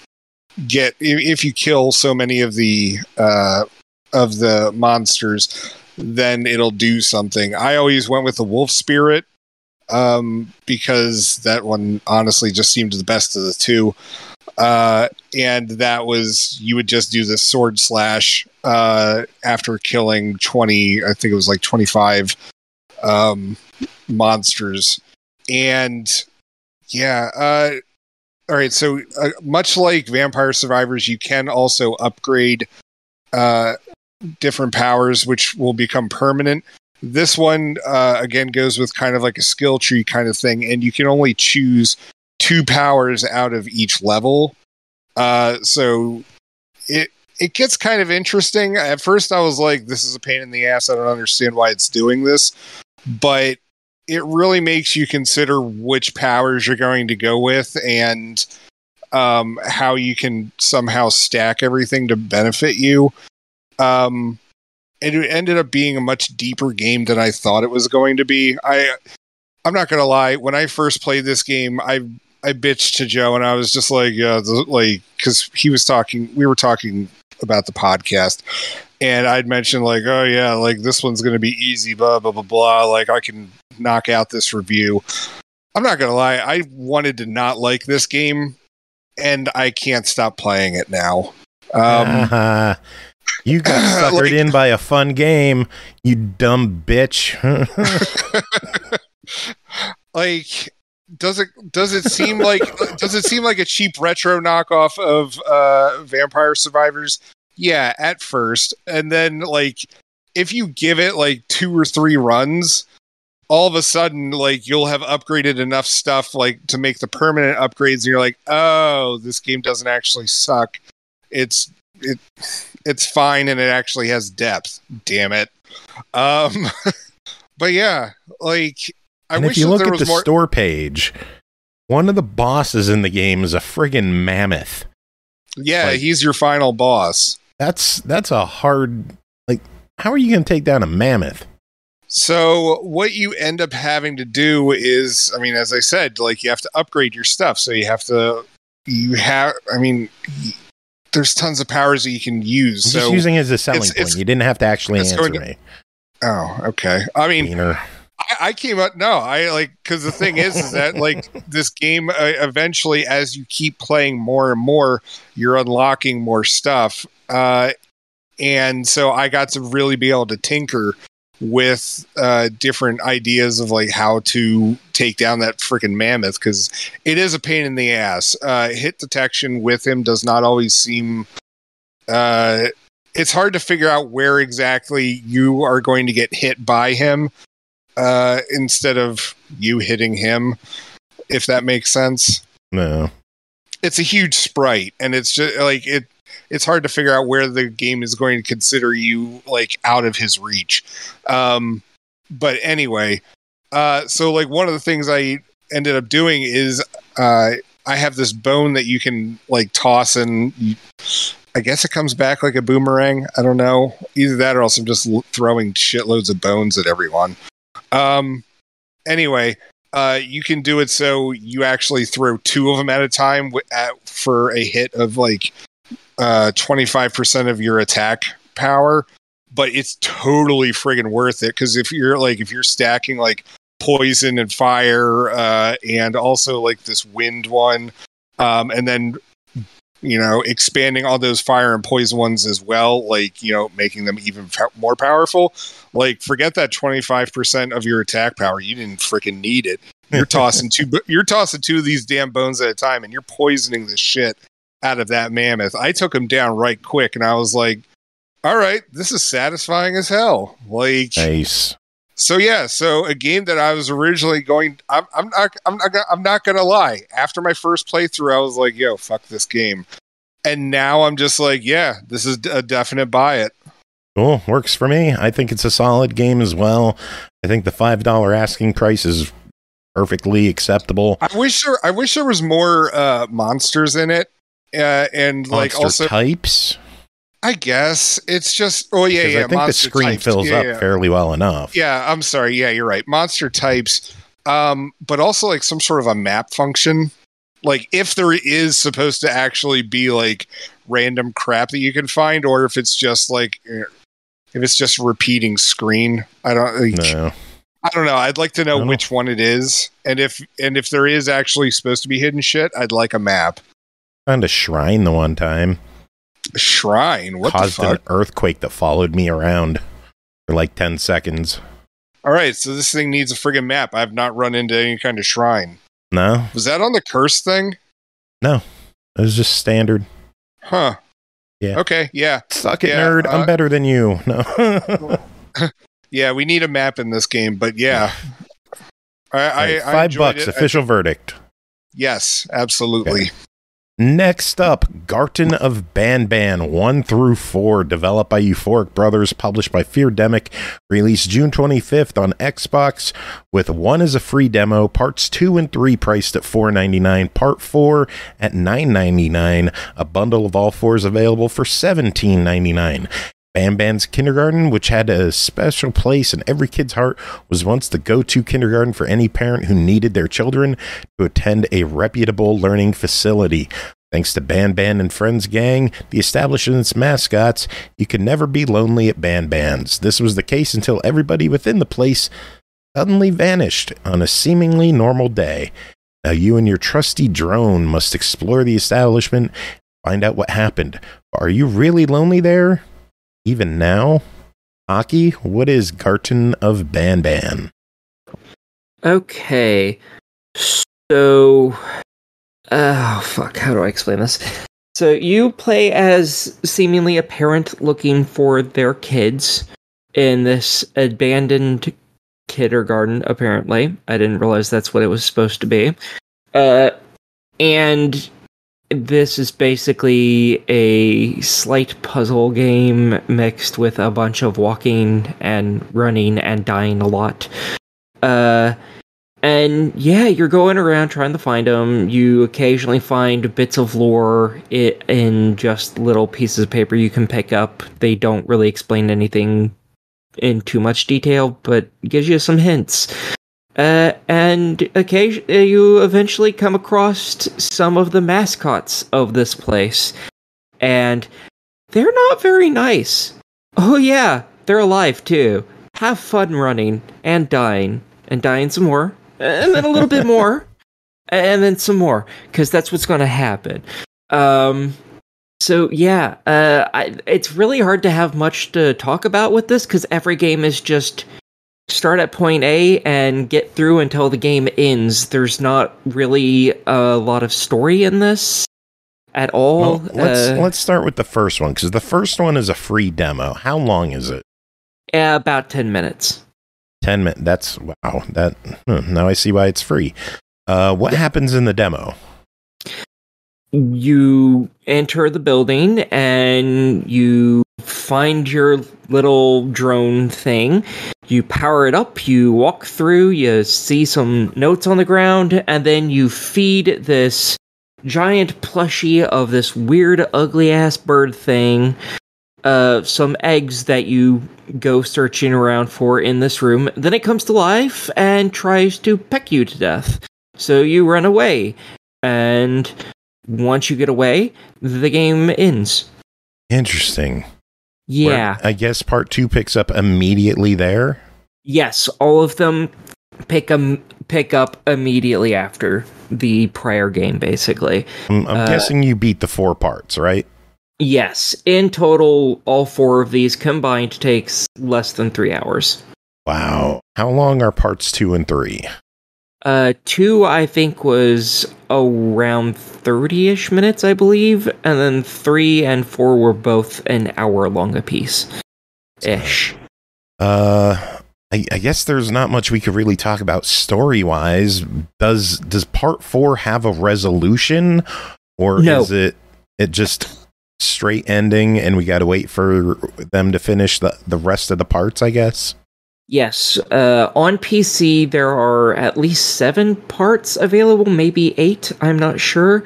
kill so many of the monsters, then it'll do something. I always went with the wolf spirit, because that one honestly just seemed the best of the two. And that was, you would just do the sword slash after killing 20, I think it was like 25 monsters. And yeah, all right, so much like Vampire Survivors, you can also upgrade different powers, which will become permanent. This one, again, goes with kind of like a skill tree kind of thing, and you can only choose 2 powers out of each level. So it gets kind of interesting. At first I was like, this is a pain in the ass. I don't understand why it's doing this. But it really makes you consider which powers you're going to go with and how you can somehow stack everything to benefit you. And it ended up being a much deeper game than I thought it was going to be. I'm not going to lie. When I first played this game, I bitched to Joe and I was just like, because we were talking about the podcast and I'd mentioned like, oh yeah, like this one's going to be easy, blah, blah, blah, blah. Like I can knock out this review. I'm not going to lie. I wanted to not like this game and I can't stop playing it now. You got suckered in by a fun game, you dumb bitch. Like, does it seem like a cheap retro knockoff of Vampire Survivors? Yeah, at first, and then like if you give it like 2 or 3 runs, all of a sudden like you'll have upgraded enough stuff like to make the permanent upgrades, and you're like, oh, this game doesn't actually suck. It's fine, and it actually has depth. Damn it. But yeah, like. And if you look at the store page, one of the bosses in the game is a friggin' mammoth. Yeah, like, he's your final boss. That's a hard... Like, how are you going to take down a mammoth? So what you end up having to do is, I mean, as I said, like you have to upgrade your stuff. So there's tons of powers that you can use. I'm just using it as a selling point. You didn't have to actually answer me. Oh, okay. I mean... I came up, because the thing is that like this game eventually, as you keep playing more and more, you're unlocking more stuff. And so I got to really be able to tinker with different ideas of like how to take down that freaking mammoth, because it is a pain in the ass. Hit detection with him does not always seem... it's hard to figure out where exactly you are going to get hit by him. Instead of you hitting him, if that makes sense. No. It's a huge sprite, and it's just like it's hard to figure out where the game is going to consider you like out of his reach. But anyway, so like one of the things I ended up doing is I have this bone that you can like toss, and I guess it comes back like a boomerang. I don't know. Either that or else I'm just throwing shitloads of bones at everyone. Anyway, you can do it so you actually throw 2 of them at a time for a hit of like 25% of your attack power, but it's totally friggin' worth it, because if you're stacking like poison and fire and also like this wind one, and then expanding all those fire and poison ones as well, like, making them even more powerful. Like, forget that 25% of your attack power. You didn't freaking need it. You're tossing 2 of these damn bones at a time, and you're poisoning the shit out of that mammoth. I took him down right quick, and I was like, all right, this is satisfying as hell. Like, nice. So yeah, so a game that I was originally going, I'm not gonna lie. After my first playthrough, I was like, "Yo, fuck this game," and now I'm just like, "Yeah, this is a definite buy it." Cool, works for me. I think it's a solid game as well. I think the $5 asking price is perfectly acceptable. I wish there was more monsters in it, and like Monster also types. I guess it's just I think the screen types fills up fairly well enough. Yeah, I'm sorry. Yeah, you're right. Monster types, but also like some sort of a map function. Like if there is supposed to actually be like random crap that you can find, or if it's just like repeating screen. I don't know. I'd like to know which one it is, and if there is actually supposed to be hidden shit, I'd like a map. Found a shrine the one time. A shrine? What caused the fuck? An earthquake that followed me around for like 10 seconds. All right, so this thing needs a friggin' map. I have not run into any kind of shrine. No. Was that on the curse thing? No. It was just standard. Huh. Yeah. Okay, yeah. Suck it, nerd. I'm better than you. No. Yeah, we need a map in this game, but yeah. I $5 official verdict. Yes, absolutely. Okay. Next up, Garten of Banban 1 through 4, developed by Euphoric Brothers, published by Feardemic, released June 25th on Xbox, with 1 as a free demo, parts 2 and 3 priced at $4.99, part 4 at $9.99, a bundle of all 4s available for $17.99. Banban's kindergarten, which had a special place in every kid's heart, was once the go-to kindergarten for any parent who needed their children to attend a reputable learning facility. Thanks to Banban and Friends Gang, the establishment's mascots, you could never be lonely at Banban's. This was the case until everybody within the place suddenly vanished on a seemingly normal day. Now you and your trusty drone must explore the establishment, find out what happened. Are you really lonely there? Even now? Aki, what is Garten of Banban? Okay. So... oh, fuck. How do I explain this? So you play as seemingly a parent looking for their kids in this abandoned kindergarten, apparently. I didn't realize that's what it was supposed to be. And... this is basically a slight puzzle game mixed with a bunch of walking and running and dying a lot. And yeah, you're going around trying to find them. You occasionally find bits of lore in just little pieces of paper you can pick up. They don't really explain anything in too much detail, but gives you some hints. And occasionally you eventually come across some of the mascots of this place, and they're not very nice. Oh yeah, they're alive too. Have fun running and dying some more, and then a little bit more, and then some more, because that's what's going to happen. So yeah, it's really hard to have much to talk about with this, because every game is just start at point A and get through until the game ends. There's not really a lot of story in this at all. Well, let's start with the first one, because the first one is a free demo. How long is it? About 10 minutes. 10 minutes. That's wow. Now I see why it's free. What happens in the demo? You enter the building and you find your little drone thing. You power it up, you walk through, you see some notes on the ground, and then you feed this giant plushie of this weird, ugly-ass bird thing some eggs that you go searching around for in this room. Then it comes to life and tries to peck you to death. So you run away, and once you get away, the game ends. Interesting. Yeah. I guess part 2 picks up immediately there? Yes, all of them pick up immediately after the prior game, basically. I'm guessing you beat the 4 parts, right? Yes. In total, all 4 of these combined takes less than 3 hours. Wow. How long are parts 2 and 3? 2, I think, was around 30-ish minutes, I believe, and then 3 and 4 were both an hour long apiece. Ish. I guess there's not much we could really talk about story-wise. Does part 4 have a resolution, or no. Is it just straight ending and we gotta wait for them to finish the rest of the parts, I guess? Yes, on PC there are at least 7 parts available, maybe 8, I'm not sure.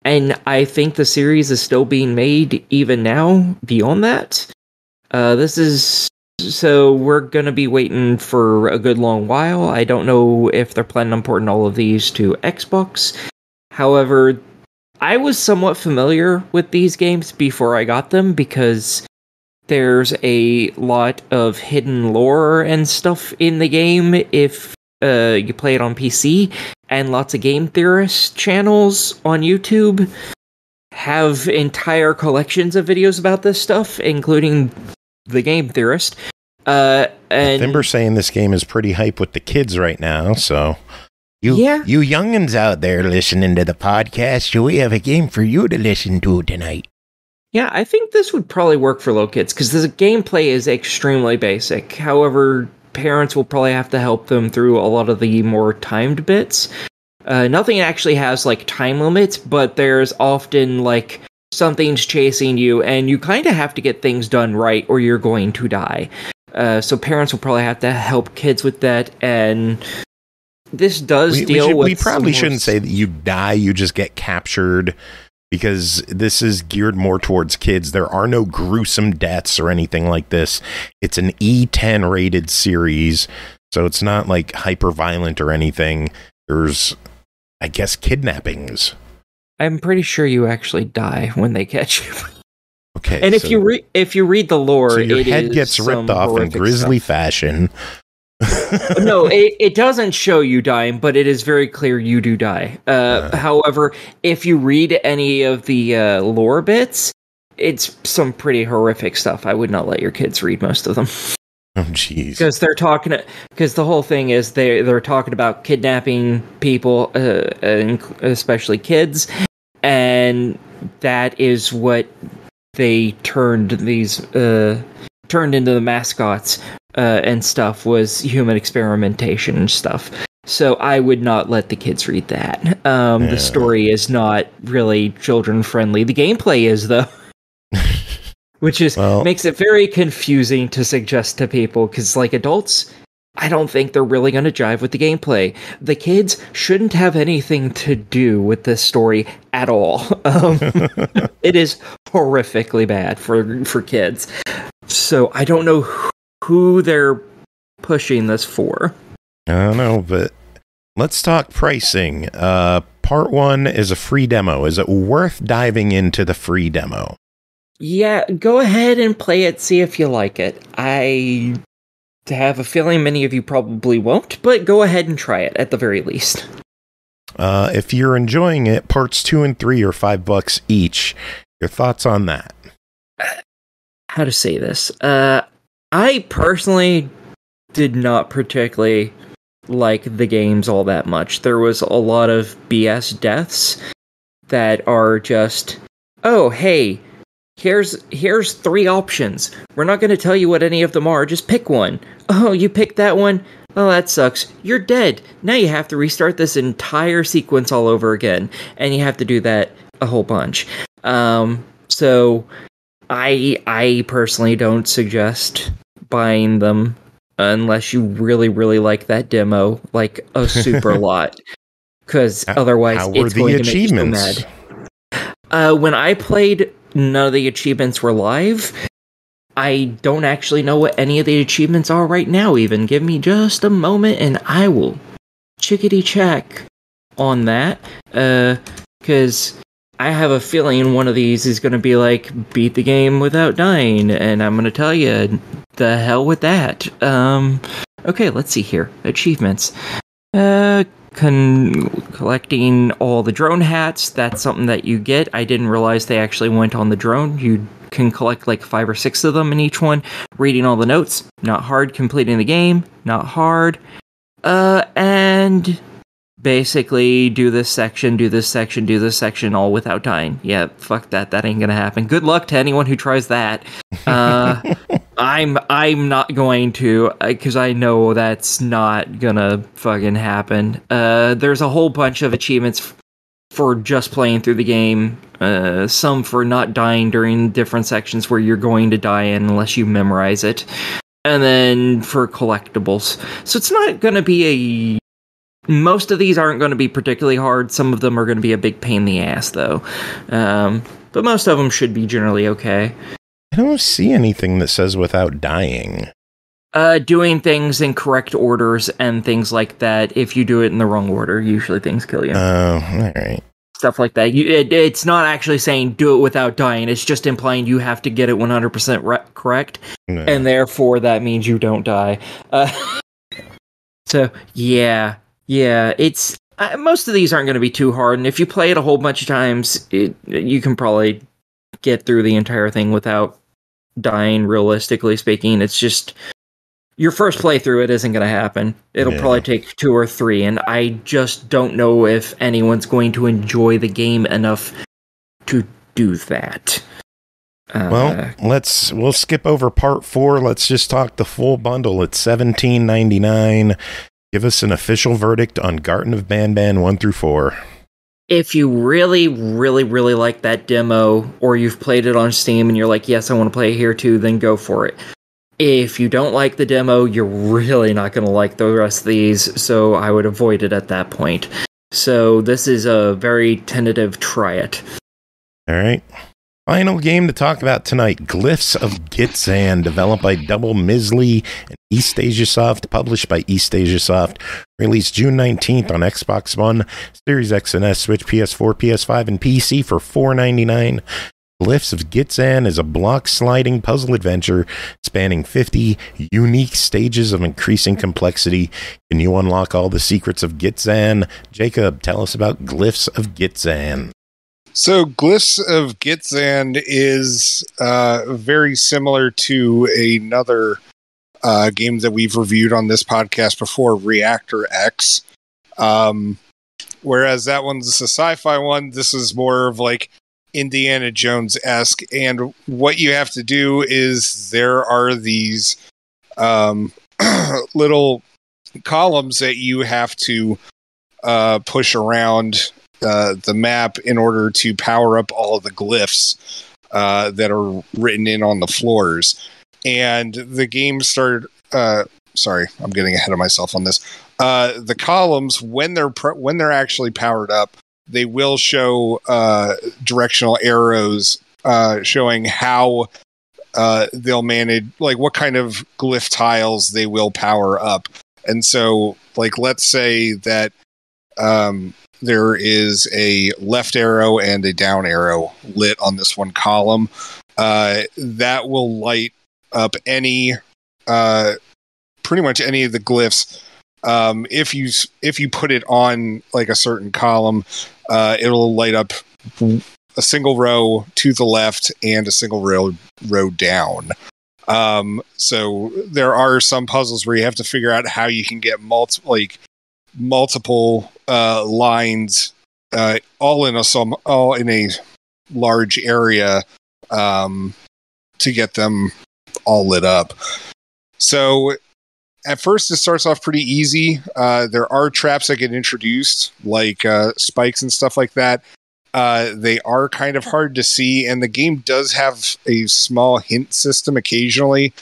And I think the series is still being made even now beyond that. So we're gonna be waiting for a good long while. I don't know if they're planning on porting all of these to Xbox. However, I was somewhat familiar with these games before I got them, because there's a lot of hidden lore and stuff in the game if you play it on PC, and lots of game theorist channels on YouTube have entire collections of videos about this stuff, including the Game Theorist. And Thimber's saying this game is pretty hype with the kids right now, so you youngins out there listening to the podcast, we have a game for you to listen to tonight. Yeah, I think this would probably work for little kids, because the gameplay is extremely basic. However, parents will probably have to help them through a lot of the more timed bits. Nothing actually has, like, time limits, but there's often, like, something's chasing you, and you kind of have to get things done right, or you're going to die. So parents will probably have to help kids with that, and this does deal with... We probably shouldn't say that you die, you just get captured, because this is geared more towards kids. There are no gruesome deaths or anything like this. It's an E10 rated series, so it's not, like, hyper-violent or anything. There's, I guess, kidnappings. I'm pretty sure you actually die when they catch you. Okay, and if you read the lore, so your head gets ripped off in grisly fashion. No, it doesn't show you dying, but it is very clear you do die. However, if you read any of the lore bits, it's some pretty horrific stuff. I would not let your kids read most of them. Oh, jeez. Because the whole thing is they're talking about kidnapping people, especially kids, and that is what they turned into the mascots and stuff, was human experimentation and stuff. So I would not let the kids read that. The story is not really children friendly. The gameplay is, though. Which is makes it very confusing to suggest to people, because, like, adults, I don't think they're really going to jive with the gameplay. The kids shouldn't have anything to do with this story at all. It is horrifically bad for kids. So I don't know who they're pushing this for. I don't know, but let's talk pricing. Part 1 is a free demo. Is it worth diving into the free demo? Yeah, go ahead and play it, see if you like it. I have a feeling many of you probably won't, but go ahead and try it at the very least. If you're enjoying it, parts 2 and 3 are $5 each. Your thoughts on that? How to say this? I personally did not particularly like the games all that much. There was a lot of BS deaths that are just, oh, hey, here's 3 options. We're not going to tell you what any of them are. Just pick one. Oh, you picked that one? Oh, that sucks. You're dead. Now you have to restart this entire sequence all over again. And you have to do that a whole bunch. So I personally don't suggest buying them unless you really, really like that demo, like a super lot. Because otherwise it's going to make you so mad. When I played, none of the achievements were live. I don't actually know what any of the achievements are right now, even. Give me just a moment and I will chickadee check on that. Because I have a feeling one of these is going to be like, beat the game without dying, and I'm going to tell you, the hell with that. Okay, let's see here. Achievements. Collecting all the drone hats, that's something that you get. I didn't realize they actually went on the drone. You can collect like 5 or 6 of them in each one. Reading all the notes, not hard. Completing the game, not hard. And basically do this section, all without dying. Yeah, fuck that. That ain't gonna happen. Good luck to anyone who tries that. I'm not going to, because I know that's not gonna fucking happen. There's a whole bunch of achievements for just playing through the game. Some for not dying during different sections where you're going to die in unless you memorize it. And then for collectibles. So it's not gonna be most of these aren't going to be particularly hard. Some of them are going to be a big pain in the ass, though. But most of them should be generally okay. I don't see anything that says without dying. Doing things in correct orders and things like that. If you do it in the wrong order, usually things kill you. Oh, all right. Stuff like that. It's not actually saying do it without dying. It's just implying you have to get it 100% correct. No. And therefore, that means you don't die. So, yeah. Yeah, it's most of these aren't going to be too hard, and if you play it a whole bunch of times, you can probably get through the entire thing without dying, realistically speaking. It's just, your first playthrough, it isn't going to happen. It'll probably take 2 or 3, and I just don't know if anyone's going to enjoy the game enough to do that. Well, we'll skip over part 4. Let's just talk the full bundle. It's $17.99. Give us an official verdict on Garten of Banban 1 through 4. If you really, really, really like that demo, or you've played it on Steam and you're like, yes, I want to play it here too, then go for it. If you don't like the demo, you're really not going to like the rest of these, so I would avoid it at that point. So this is a very tentative try it. All right. Final game to talk about tonight, Glyphs of Gitzan, developed by Double Mizzlee and eastasiasoft, published by eastasiasoft, released June 19th on Xbox One, Series X and S, Switch, PS4, PS5, and PC for $4.99. Glyphs of Gitzan is a block sliding puzzle adventure spanning 50 unique stages of increasing complexity. Can you unlock all the secrets of Gitzan? Jacob, tell us about Glyphs of Gitzan. So Glyphs of Gitzan is very similar to another game that we've reviewed on this podcast before, Reactor X. Whereas that one's a sci-fi one, this is more of like Indiana Jones-esque. And what you have to do is there are these little columns that you have to push around the map in order to power up all of the glyphs that are written in on the floors. And the game started... sorry, I'm getting ahead of myself on this. The columns, when they're actually powered up, they will show directional arrows showing how they'll manage, like what kind of glyph tiles they will power up. And so, like, let's say that there is a left arrow and a down arrow lit on this one column. That will light up any, pretty much any of the glyphs. If you put it on like a certain column, it'll light up a single row to the left and a single row down. So there are some puzzles where you have to figure out how you can get multiple lines all in a large area to get them all lit up. So at first it starts off pretty easy. There are traps that get introduced, like spikes and stuff like that. They are kind of hard to see, and the game does have a small hint system occasionally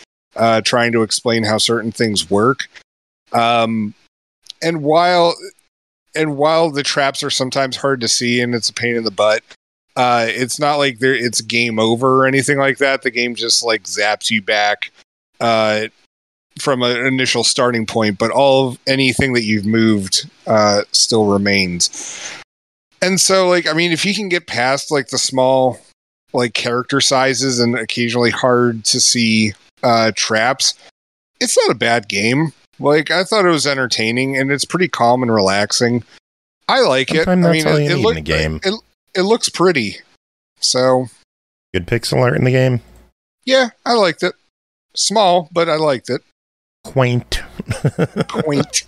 trying to explain how certain things work. And while the traps are sometimes hard to see and it's a pain in the butt, it's not like it's game over or anything like that. The game just like zaps you back from an initial starting point, but anything that you've moved still remains. And so, like, I mean, if you can get past like the small like character sizes and occasionally hard to see traps, it's not a bad game. Like, I thought it was entertaining and it's pretty calm and relaxing. I like it. I mean, it looks pretty. So good pixel art in the game. Yeah, I liked it. Small, but I liked it. Quaint. Quaint.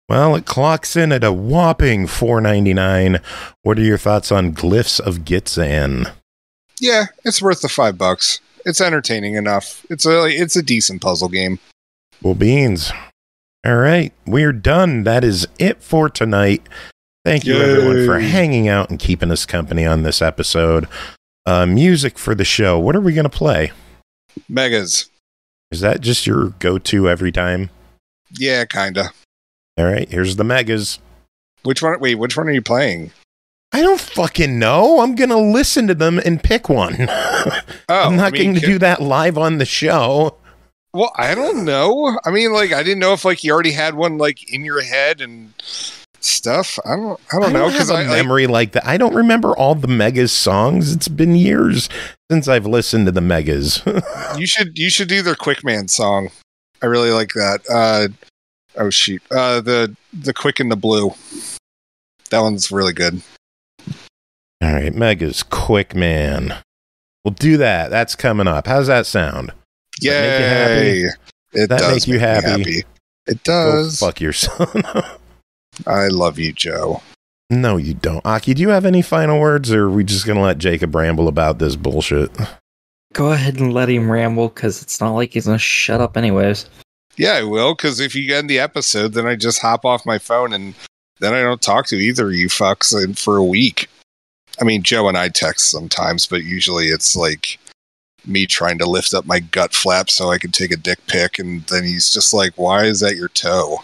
Well, it clocks in at a whopping $4.99. What are your thoughts on Glyphs of Gitzan? Yeah, it's worth the $5. It's entertaining enough. It's a decent puzzle game. Well, beans. All right, we're done. That is it for tonight. Thank you, everyone, for hanging out and keeping us company on this episode. Music for the show. What are we going to play? Megas. Is that just your go-to every time? Yeah, kinda. All right, here's the Megas. Which one? Wait, which one are you playing? I don't fucking know. I'm going to listen to them and pick one. I'm not going to do that live on the show. Well, I don't know. I mean, like, I didn't know if like you already had one like in your head and stuff. I don't know, because I memory like that. I don't remember all the Megas songs. It's been years since I've listened to the Megas. You should do their Quick Man song. I really like that. Oh shoot. The Quick and the Blue. That one's really good. All right, Megas, Quick Man. We'll do that. That's coming up. How's that sound? Yay! That make you happy? It that does make you happy? It does. Go fuck your son. I love you, Joe. No, you don't. Aki, do you have any final words, or are we just going to let Jacob ramble about this bullshit? Go ahead and let him ramble, because it's not like he's going to shut up anyways. Yeah, I will, because if you end the episode, then I just hop off my phone and then I don't talk to either of you fucks for a week. I mean, Joe and I text sometimes, but usually it's like me trying to lift up my gut flap so I can take a dick pic, and then he's just like, why is that your toe?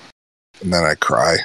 And then I cry.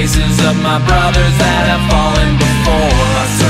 faces of my brothers that have fallen before.